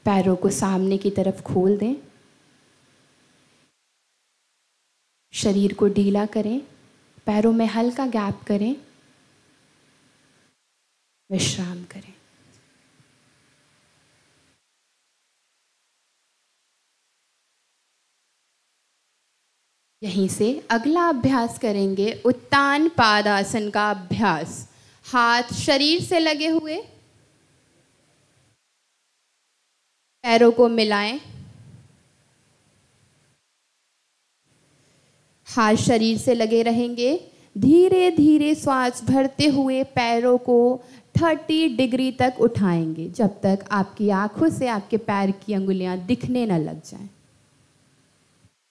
पैरों को सामने की तरफ खोल दें, शरीर को ढीला करें, पैरों में हल्का गैप करें, विश्राम करें। यहीं से अगला अभ्यास करेंगे उत्तान पादासन का अभ्यास। हाथ शरीर से लगे हुए, पैरों को मिलाएं, हाथ शरीर से लगे रहेंगे। धीरे धीरे श्वास भरते हुए पैरों को 30 डिग्री तक उठाएंगे, जब तक आपकी आंखों से आपके पैर की अंगुलियां दिखने न लग जाएं।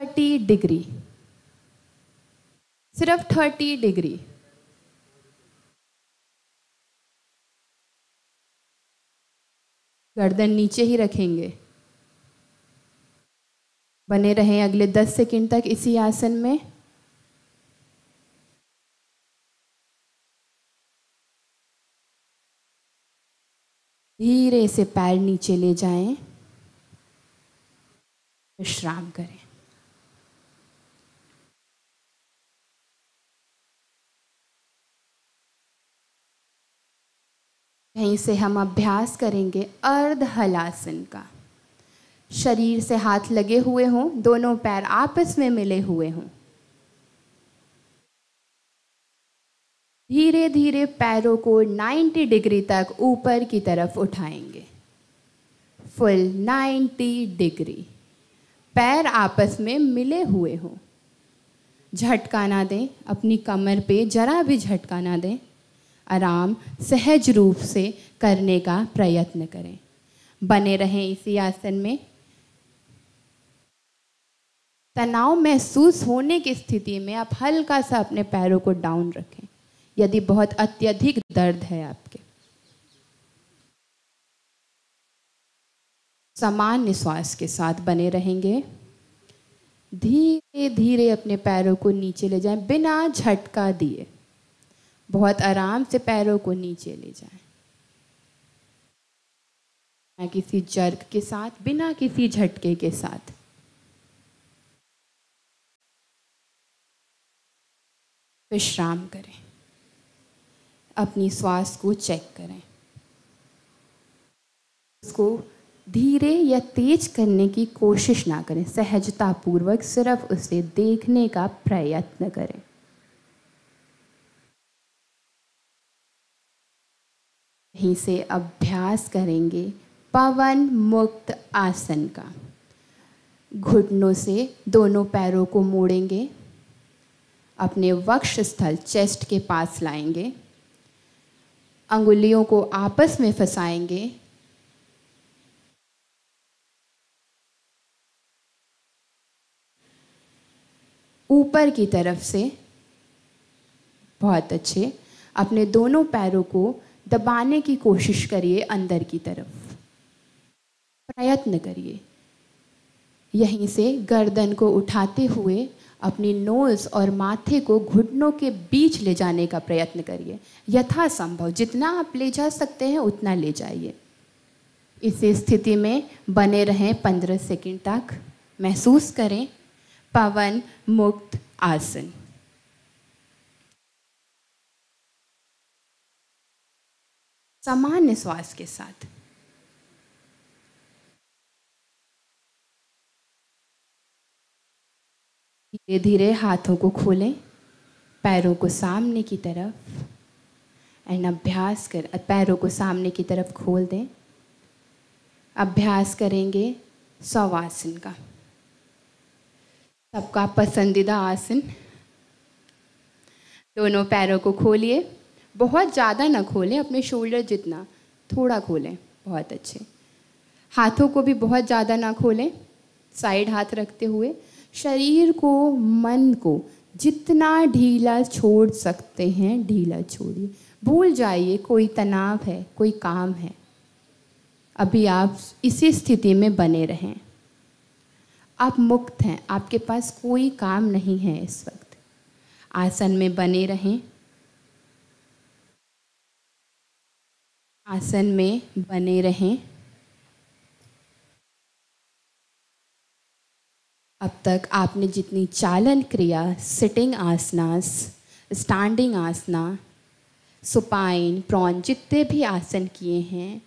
30 डिग्री, सिर्फ 30 डिग्री। गर्दन नीचे ही रखेंगे। बने रहें अगले 10 सेकंड तक इसी आसन में। धीरे से पैर नीचे ले जाएं, विश्राम करें। यहीं से हम अभ्यास करेंगे अर्ध हलासन का। शरीर से हाथ लगे हुए हों, दोनों पैर आपस में मिले हुए हों। धीरे धीरे पैरों को 90 डिग्री तक ऊपर की तरफ उठाएंगे, फुल 90 डिग्री। पैर आपस में मिले हुए हों, झटका ना दें, अपनी कमर पे जरा भी झटका ना दें। आराम सहज रूप से करने का प्रयत्न करें। बने रहें इसी आसन में। तनाव महसूस होने की स्थिति में आप हल्का सा अपने पैरों को डाउन रखें, यदि बहुत अत्यधिक दर्द है आपके। सामान्य श्वास के साथ बने रहेंगे। धीरे धीरे अपने पैरों को नीचे ले जाएं, बिना झटका दिए। बहुत आराम से पैरों को नीचे ले जाएं, बिना किसी जर्क के साथ, बिना किसी झटके के साथ। विश्राम करें, अपनी श्वास को चेक करें। उसको धीरे या तेज करने की कोशिश ना करें, सहजतापूर्वक सिर्फ उसे देखने का प्रयत्न करें। यहीं से अभ्यास करेंगे पवन मुक्त आसन का। घुटनों से दोनों पैरों को मोड़ेंगे, अपने वक्ष स्थल, चेस्ट के पास लाएंगे, अंगुलियों को आपस में फंसाएंगे। ऊपर की तरफ से, बहुत अच्छे। अपने दोनों पैरों को दबाने की कोशिश करिए, अंदर की तरफ प्रयत्न करिए। यहीं से गर्दन को उठाते हुए अपनी नोज और माथे को घुटनों के बीच ले जाने का प्रयत्न करिए। यथासंभव जितना आप ले जा सकते हैं उतना ले जाइए। इसी स्थिति में बने रहें 15 सेकंड तक। महसूस करें पवन मुक्त आसन। सामान्य श्वास के साथ। धीरे धीरे हाथों को खोलें, पैरों को सामने की तरफ एंड अभ्यास कर पैरों को सामने की तरफ खोल दें। अभ्यास करेंगे शवासन का, सबका पसंदीदा आसन। दोनों पैरों को खोलिए, बहुत ज़्यादा ना खोलें, अपने शोल्डर जितना, थोड़ा खोलें, बहुत अच्छे। हाथों को भी बहुत ज़्यादा ना खोलें, साइड हाथ रखते हुए शरीर को, मन को जितना ढीला छोड़ सकते हैं ढीला छोड़िए। भूल जाइए कोई तनाव है, कोई काम है। अभी आप इसी स्थिति में बने रहें। आप मुक्त हैं, आपके पास कोई काम नहीं है इस वक्त। आसन में बने रहें, आसन में बने रहें। अब तक आपने जितनी चालन क्रिया, सिटिंग आसनास, स्टैंडिंग आसना, सुपाइन, प्रॉन, जितने भी आसन किए हैं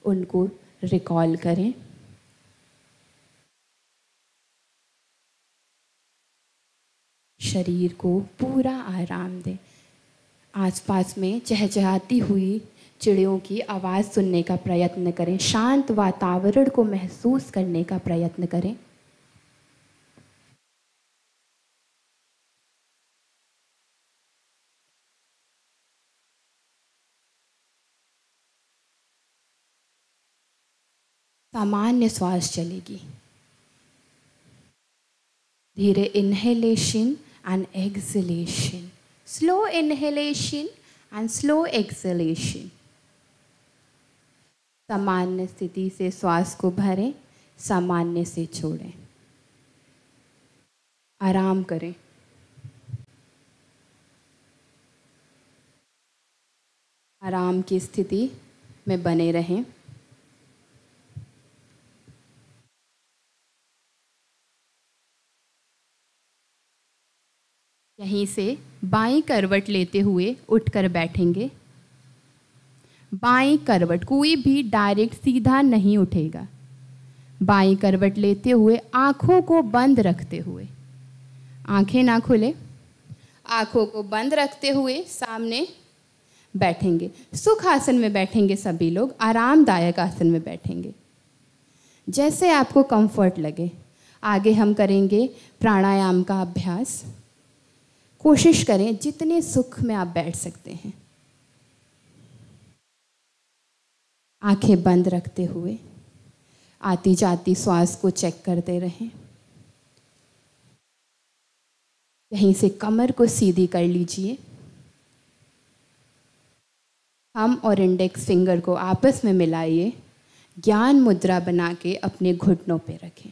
उनको रिकॉल करें। शरीर को पूरा आराम दें। आसपास में चहचहाती हुई चिड़ियों की आवाज़ सुनने का प्रयत्न करें। शांत वातावरण को महसूस करने का प्रयत्न करें। सामान्य श्वास चलेगी। धीरे inhalation and exhalation, slow inhalation and slow exhalation. सामान्य स्थिति से श्वास को भरें, सामान्य से छोड़ें। आराम करें। आराम की स्थिति में बने रहें। यहीं से बाईं करवट लेते हुए उठकर बैठेंगे। बाईं करवट, कोई भी डायरेक्ट सीधा नहीं उठेगा। बाईं करवट लेते हुए आँखों को बंद रखते हुए, आँखें ना खुले, आँखों को बंद रखते हुए सामने बैठेंगे। सुख आसन में बैठेंगे सभी लोग, आरामदायक आसन में बैठेंगे, जैसे आपको कंफर्ट लगे। आगे हम करेंगे प्राणायाम का अभ्यास। कोशिश करें जितने सुख में आप बैठ सकते हैं। आंखें बंद रखते हुए आती जाती श्वास को चेक करते रहें। यहीं से कमर को सीधी कर लीजिए। थंब और इंडेक्स फिंगर को आपस में मिलाइए। ज्ञान मुद्रा बना के अपने घुटनों पे रखें।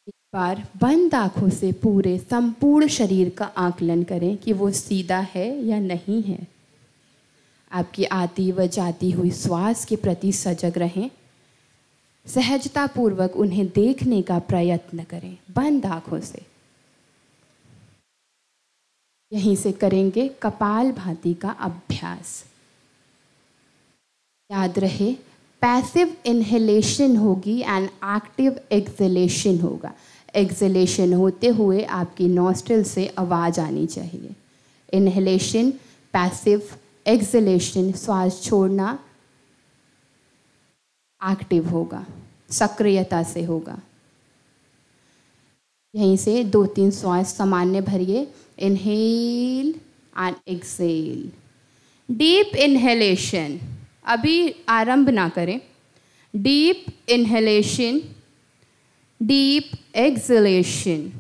एक बार बंद आंखों से पूरे संपूर्ण शरीर का आकलन करें कि वो सीधा है या नहीं है। आपकी आती व जाती हुई श्वास के प्रति सजग रहें। सहजता पूर्वक उन्हें देखने का प्रयत्न करें बंद आंखों से। यहीं से करेंगे कपालभाति का अभ्यास। याद रहे, पैसिव इनहेलेशन होगी एंड एक्टिव एक्सहेलेशन होगा। एक्सहेलेशन होते हुए आपकी नॉस्ट्रिल से आवाज़ आनी चाहिए। इनहेलेशन पैसिव, एक्सहेलेशन श्वास छोड़ना एक्टिव होगा, सक्रियता से होगा। यहीं से 2-3 श्वास सामान्य भरिए। Inhale and exhale. Deep inhalation, अभी आरंभ ना करें। Deep inhalation, deep exhalation,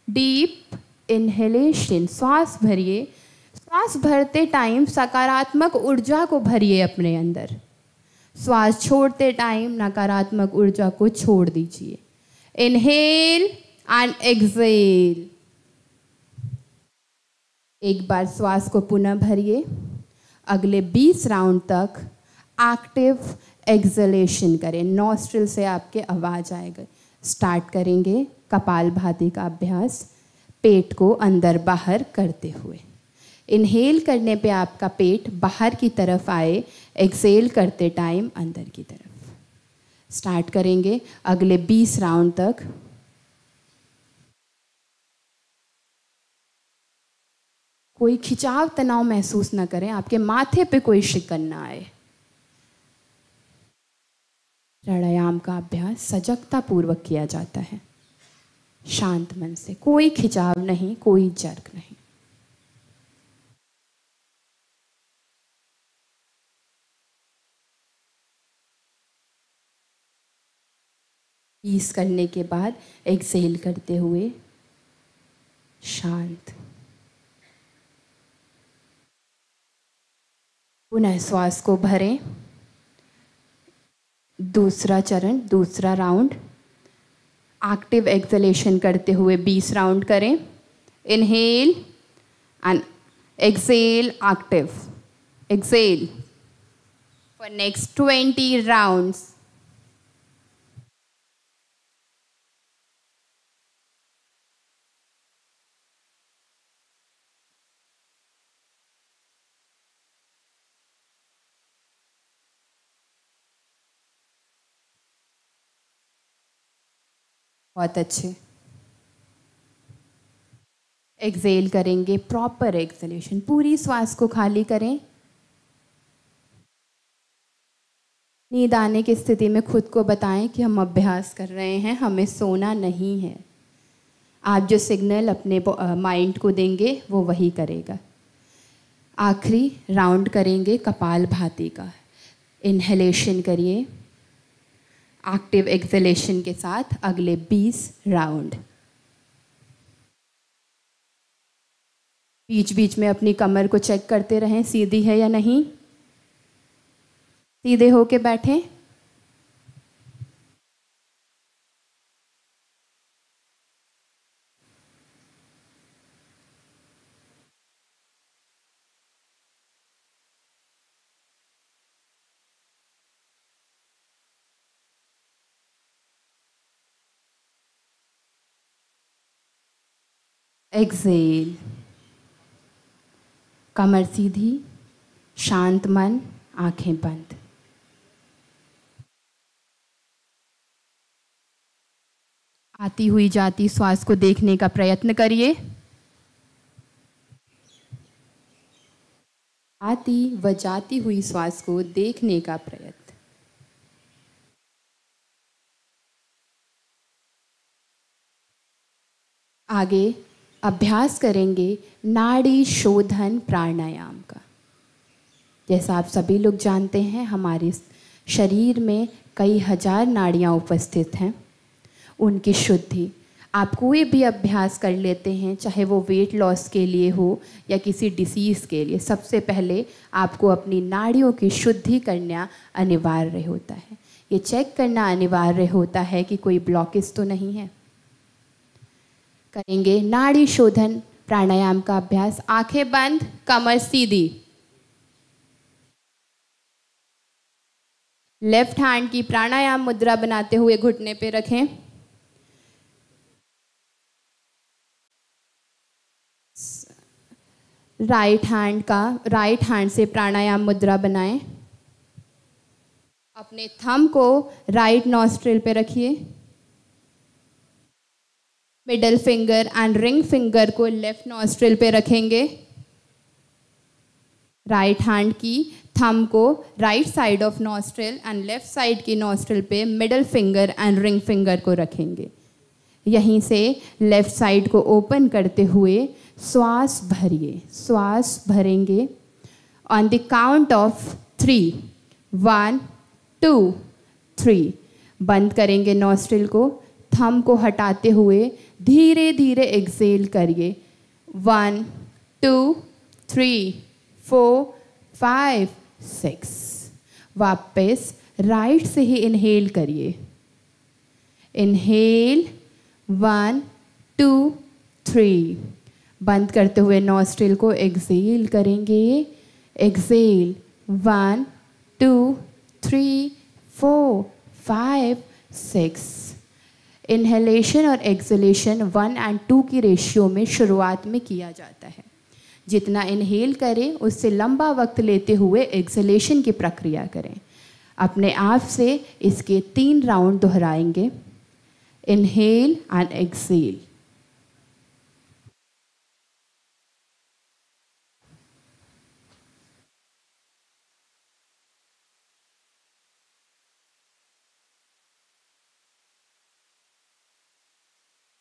deep inhalation. श्वास भरिए। श्वास भरते टाइम सकारात्मक ऊर्जा को भरिए अपने अंदर। श्वास छोड़ते टाइम नकारात्मक ऊर्जा को छोड़ दीजिए। Inhale and exhale. एक बार श्वास को पुनः भरिए। अगले 20 राउंड तक एक्टिव एक्सलेशन करें, नॉस्ट्रिल से आपके आवाज़ आएगा। स्टार्ट करेंगे कपालभाति का अभ्यास, पेट को अंदर बाहर करते हुए। इनहेल करने पे आपका पेट बाहर की तरफ आए, एक्सेल करते टाइम अंदर की तरफ। स्टार्ट करेंगे अगले 20 राउंड तक। कोई खिंचाव तनाव महसूस ना करें, आपके माथे पे कोई शिकन ना आए। प्राणायाम का अभ्यास सजगता पूर्वक किया जाता है, शांत मन से, कोई खिंचाव नहीं, कोई जर्क नहीं। ईस करने के बाद एक्सेल करते हुए शांत। पुनः श्वास को भरें। दूसरा चरण, दूसरा राउंड, एक्टिव एक्सलेशन करते हुए 20 राउंड करें। Inhale and exhale, active exhale for next 20 rounds. बहुत अच्छे। एक्सेल करेंगे, प्रॉपर एक्सलेशन, पूरी श्वास को खाली करें। नींद आने की स्थिति में खुद को बताएं कि हम अभ्यास कर रहे हैं, हमें सोना नहीं है। आप जो सिग्नल अपने माइंड को देंगे वो वही करेगा। आखिरी राउंड करेंगे कपालभाति का। इनहेलेशन करिए एक्टिव एक्सलेशन के साथ अगले 20 राउंड। बीच बीच में अपनी कमर को चेक करते रहें, सीधी है या नहीं। सीधे होके बैठें। एक्सेल, कमर सीधी, शांत मन, आंखें बंद। आती हुई जाती श्वास को देखने का प्रयत्न करिए। आती व जाती हुई श्वास को देखने का प्रयत्न। आगे अभ्यास करेंगे नाड़ी शोधन प्राणायाम का। जैसा आप सभी लोग जानते हैं, हमारे शरीर में कई हजार नाड़ियाँ उपस्थित हैं। उनकी शुद्धि, आप कोई भी अभ्यास कर लेते हैं, चाहे वो वेट लॉस के लिए हो या किसी डिसीज़ के लिए, सबसे पहले आपको अपनी नाड़ियों की शुद्धि करना अनिवार्य होता है। ये चेक करना अनिवार्य होता है कि कोई ब्लॉकेज तो नहीं है। करेंगे नाड़ी शोधन प्राणायाम का अभ्यास। आंखें बंद, कमर सीधी। लेफ्ट हैंड की प्राणायाम मुद्रा बनाते हुए घुटने पे रखें। राइट हैंड से प्राणायाम मुद्रा बनाएं। अपने थंब को राइट नॉस्ट्रिल पे रखिए। Middle finger and ring finger को लेफ्ट नॉस्ट्रिल पे रखेंगे। राइट हैंड की थंब को right side of nostril and left side की नॉस्ट्रिल पे middle finger and ring finger को रखेंगे। यहीं से लेफ्ट साइड को ओपन करते हुए श्वास भरिए। श्वास भरेंगे ऑन द काउंट ऑफ 3, 1, 2, 3। बंद करेंगे नॉस्ट्रिल को, थंब को हटाते हुए धीरे धीरे एक्सेल करिए। 1, 2, 3, 4, 5, 6। वापस राइट से ही इनहेल करिए। इनहेल 1, 2, 3। बंद करते हुए नॉस्ट्रिल को एक्सेल करेंगे। एक्सेल 1, 2, 3, 4, 5, 6। इन्हेलेशन और एक्सहेलेशन 1 और 2 की रेशियो में शुरुआत में किया जाता है। जितना इनहेल करें उससे लंबा वक्त लेते हुए एक्सहेलेशन की प्रक्रिया करें। अपने आप से इसके 3 राउंड दोहराएंगे। Inhale and exhale.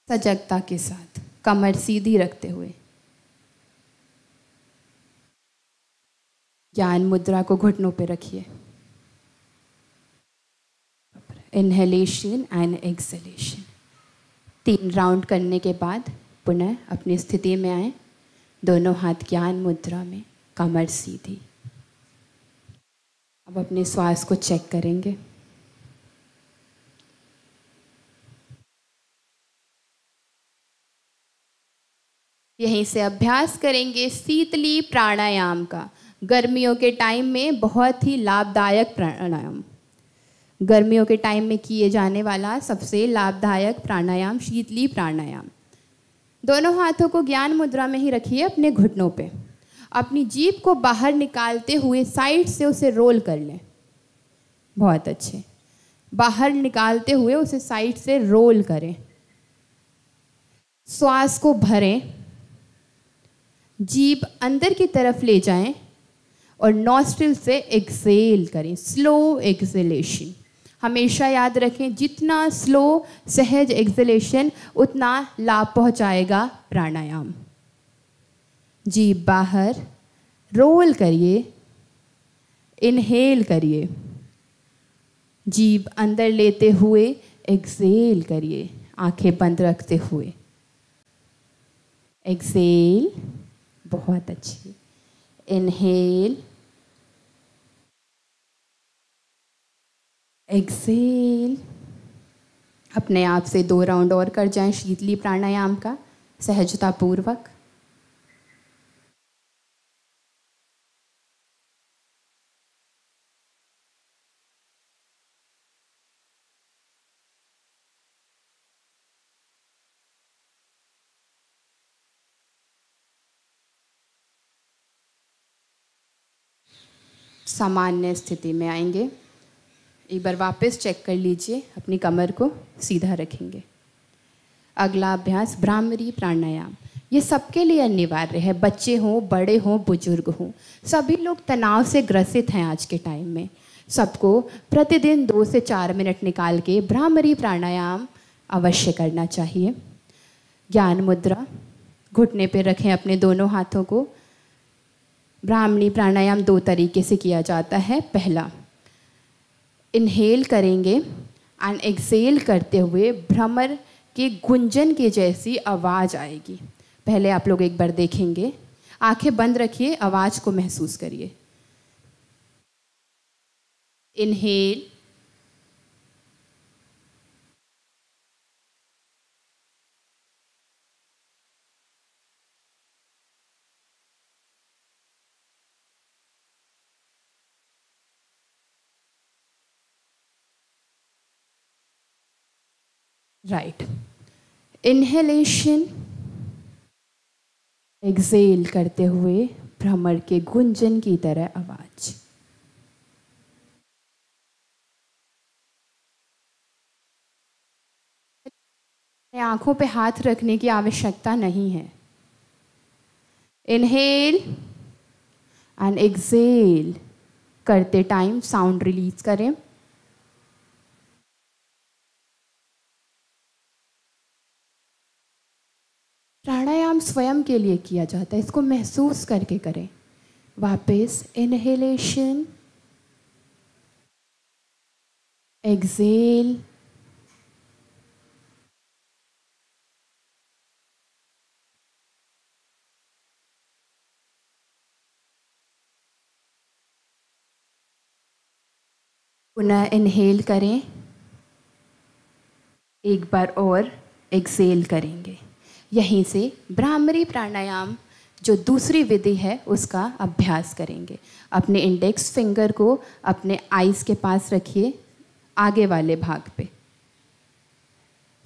सजगता के साथ कमर सीधी रखते हुए ज्ञान मुद्रा को घुटनों पे रखिए। इनहेलेशन एंड एक्सहेलेशन 3 राउंड करने के बाद पुनः अपनी स्थिति में आए। दोनों हाथ ज्ञान मुद्रा में, कमर सीधी। अब अपने श्वास को चेक करेंगे। यहीं से अभ्यास करेंगे शीतली प्राणायाम का। गर्मियों के टाइम में बहुत ही लाभदायक प्राणायाम, गर्मियों के टाइम में किए जाने वाला सबसे लाभदायक प्राणायाम शीतली प्राणायाम। दोनों हाथों को ज्ञान मुद्रा में ही रखिए अपने घुटनों पे। अपनी जीभ को बाहर निकालते हुए साइड से उसे रोल कर लें। बहुत अच्छे। बाहर निकालते हुए उसे साइड से रोल करें। श्वास को भरें, जीभ अंदर की तरफ ले जाएं और नॉस्ट्रिल से एक्सेल करें। Slow acceleration. हमेशा याद रखें, जितना स्लो सहज एक्सेलेशन उतना लाभ पहुंचाएगा प्राणायाम। जीभ बाहर, रोल करिए, इनहेल करिए। जीभ अंदर लेते हुए एक्सेल करिए, आंखें बंद रखते हुए। एक्सेल, बहुत अच्छी। Inhale, exhale. अपने आप से 2 राउंड और कर जाएं शीतली प्राणायाम का सहजता पूर्वक। सामान्य स्थिति में आएंगे। एक बार वापस चेक कर लीजिए, अपनी कमर को सीधा रखेंगे। अगला अभ्यास भ्रामरी प्राणायाम। ये सबके लिए अनिवार्य है, बच्चे हों, बड़े हों, बुजुर्ग हों, सभी लोग तनाव से ग्रसित हैं आज के टाइम में। सबको प्रतिदिन 2 से 4 मिनट निकाल के भ्रामरी प्राणायाम अवश्य करना चाहिए। ज्ञान मुद्रा, घुटने पे रखें अपने दोनों हाथों को। भ्रामरी प्राणायाम 2 तरीके से किया जाता है। पहला, इनहेल करेंगे एंड एक्सेल करते हुए भ्रमर के गुंजन के जैसी आवाज़ आएगी। पहले आप लोग एक बार देखेंगे। आंखें बंद रखिए, आवाज़ को महसूस करिए। Inhale, right. इनहेलेशन, एक्सेल करते हुए भ्रमर के गुंजन की तरह आवाज। आंखों पे हाथ रखने की आवश्यकता नहीं है। इनहेल एंड एक्सेल करते टाइम साउंड रिलीज करें। प्राणायाम स्वयं के लिए किया जाता है, इसको महसूस करके करें। वापस इनहेलेशन, एक्सेल, पुनः इनहेल करें, एक बार और एक्सेल करेंगे। यहीं से भ्रामरी प्राणायाम जो दूसरी विधि है उसका अभ्यास करेंगे। अपने इंडेक्स फिंगर को अपने आईज के पास रखिए, आगे वाले भाग पे,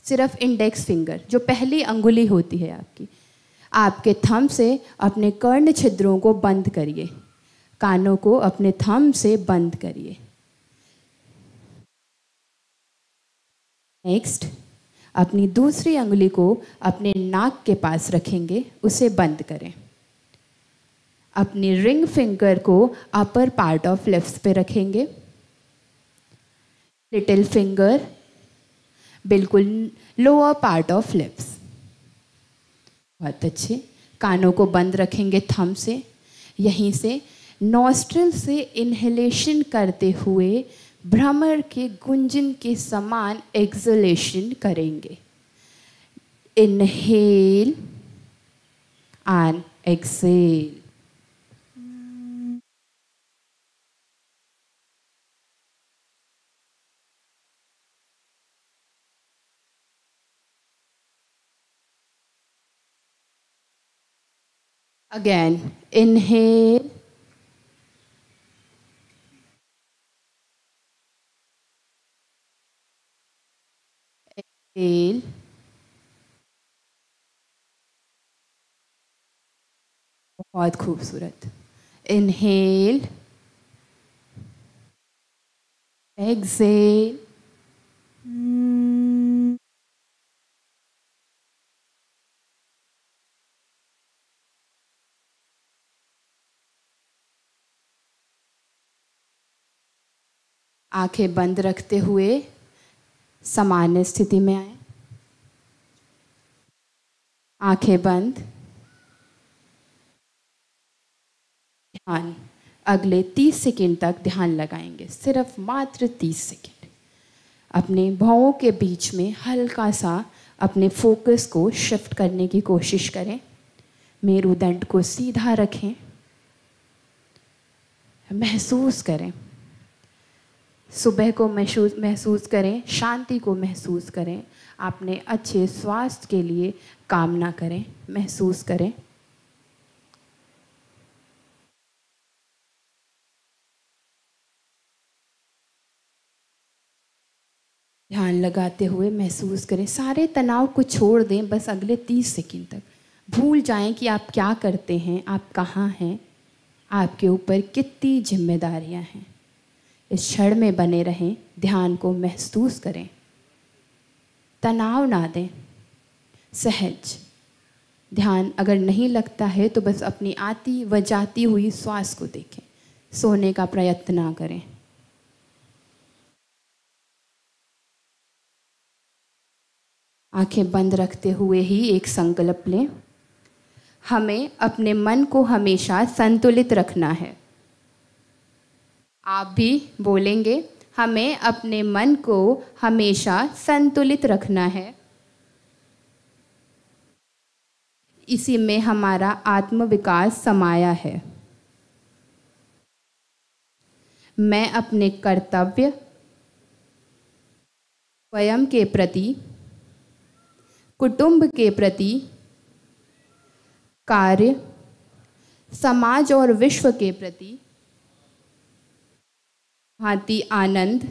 सिर्फ इंडेक्स फिंगर जो पहली अंगुली होती है आपकी। आपके थंब से अपने कर्ण छिद्रों को बंद करिए, कानों को अपने थंब से बंद करिए। नेक्स्ट, अपनी दूसरी अंगुली को अपने नाक के पास रखेंगे, उसे बंद करें। अपनी रिंग फिंगर को अपर पार्ट ऑफ लिप्स पे रखेंगे। लिटिल फिंगर बिल्कुल लोअर पार्ट ऑफ लिप्स। बहुत अच्छे। कानों को बंद रखेंगे थंब से। यहीं से नॉस्ट्रिल से इनहेलेशन करते हुए भ्रमर के गुंजन के समान एक्सलेशन करेंगे। Inhale and exhale. Again, inhale, exhale, बहुत खूबसूरत। इनहेल, एक्सेल, आंखें बंद रखते हुए सामान्य स्थिति में आए। आंखें बंद। ध्यान अगले 30 सेकंड तक ध्यान लगाएंगे, सिर्फ मात्र 30 सेकंड। अपने भौं के बीच में हल्का सा अपने फोकस को शिफ्ट करने की कोशिश करें। मेरुदंड को सीधा रखें। महसूस करें, सुबह को महसूस करें, शांति को महसूस करें, अपने अच्छे स्वास्थ्य के लिए कामना करें, महसूस करें। ध्यान लगाते हुए महसूस करें। सारे तनाव को छोड़ दें बस अगले 30 सेकंड तक। भूल जाएं कि आप क्या करते हैं, आप कहाँ हैं, आपके ऊपर कितनी जिम्मेदारियां हैं। इस क्षण में बने रहें, ध्यान को महसूस करें, तनाव ना दें, सहज। ध्यान अगर नहीं लगता है तो बस अपनी आती व जाती हुई श्वास को देखें, सोने का प्रयत्न ना करें। आंखें बंद रखते हुए ही एक संकल्प लें। हमें अपने मन को हमेशा संतुलित रखना है। आप भी बोलेंगे, हमें अपने मन को हमेशा संतुलित रखना है। इसी में हमारा आत्मविकास समाया है। मैं अपने कर्तव्य, स्वयं के प्रति, कुटुंब के प्रति, कार्य, समाज और विश्व के प्रति भांति आनंद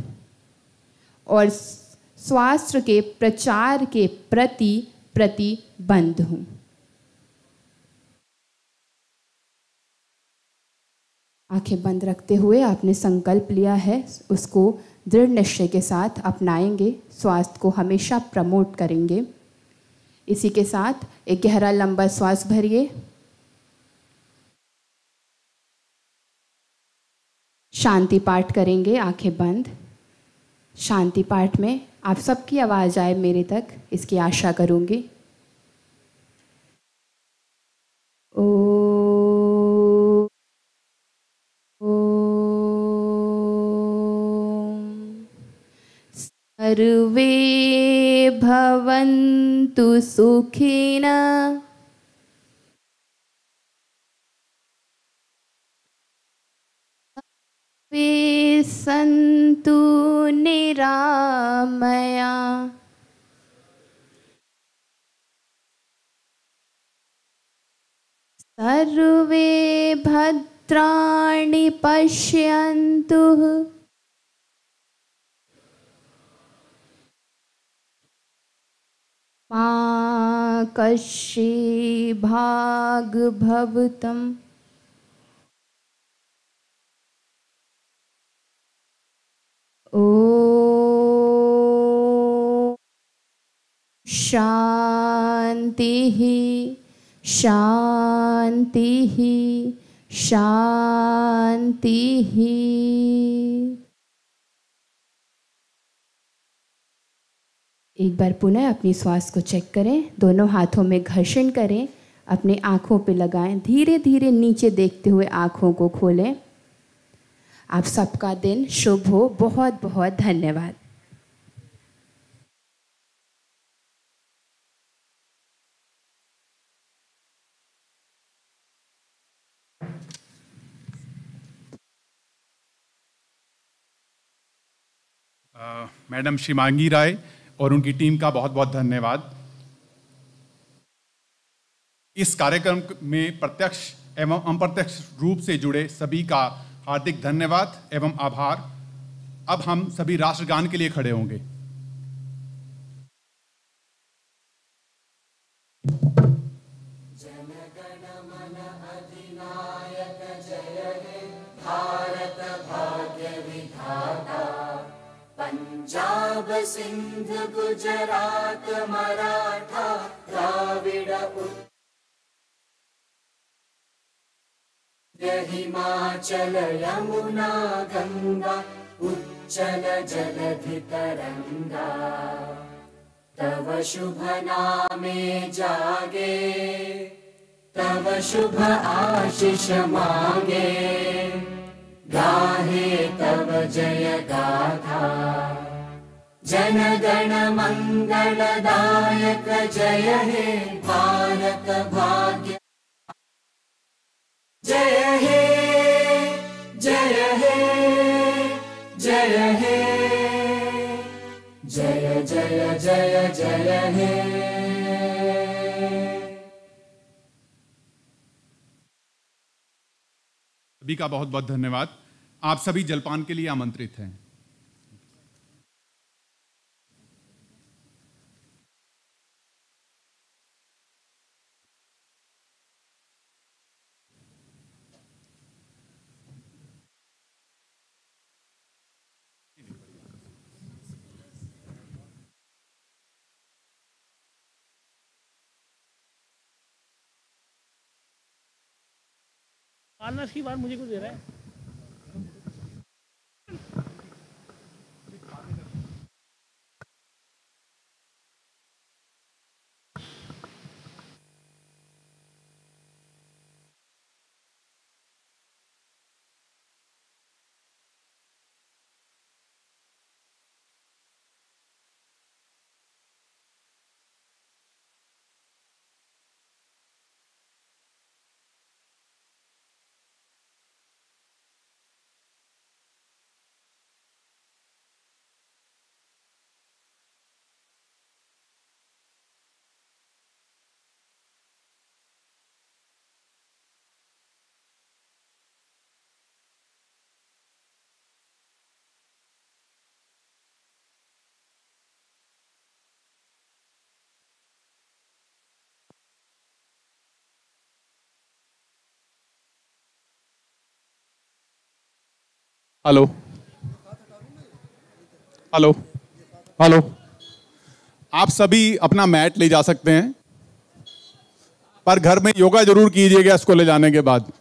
और स्वास्थ्य के प्रचार के प्रति प्रतिबद्ध हूँ। आंखें बंद रखते हुए आपने संकल्प लिया है, उसको दृढ़ निश्चय के साथ अपनाएंगे, स्वास्थ्य को हमेशा प्रमोट करेंगे। इसी के साथ एक गहरा लंबा श्वास भरिए। शांति पाठ करेंगे, आंखें बंद। शांति पाठ में आप सबकी आवाज़ आए मेरे तक, इसकी आशा करूंगी। सर्वे भवन्तु सुखिनः। सर्वे सन्तु निरामया। सर्वे भद्राणि पश्यन्तु मा कश्चिद्भाग् भवतम्। ॐ शान्तिः शान्तिः शान्तिः। एक बार पुनः अपनी श्वास को चेक करें, दोनों हाथों में घर्षण करें, अपने आँखों पे लगाएं, धीरे धीरे नीचे देखते हुए आँखों को खोलें। आप सबका दिन शुभ हो। बहुत बहुत धन्यवाद। मैडम शिवांगी राय और उनकी टीम का बहुत बहुत धन्यवाद। इस कार्यक्रम में प्रत्यक्ष एवं अप्रत्यक्ष रूप से जुड़े सभी का हार्दिक धन्यवाद एवं आभार। अब हम सभी राष्ट्रगान के लिए खड़े होंगे। जनगण मन अधिनायक जय हे भारत भाग्य विधाता। पंजाब सिंध गुजरात मराठा द्राविड़ हिमाचल यमुना गंगा उच्चल जलधि तरंगा। तव शुभ नामे जागे तव शुभ आशीष मांगे। गाहे तव जय गाथा जनगण मंगलदायक जय हे भारत भाग्य। जय हे जय हे जय हे जय जय जय जय हे। सभी का बहुत बहुत धन्यवाद। आप सभी जलपान के लिए आमंत्रित हैं। आना की बात मुझे को दे रहा है। Hello hello hello. आप सभी अपना मैट ले जा सकते हैं, पर घर में योगा जरूर कीजिएगा इसको ले जाने के बाद।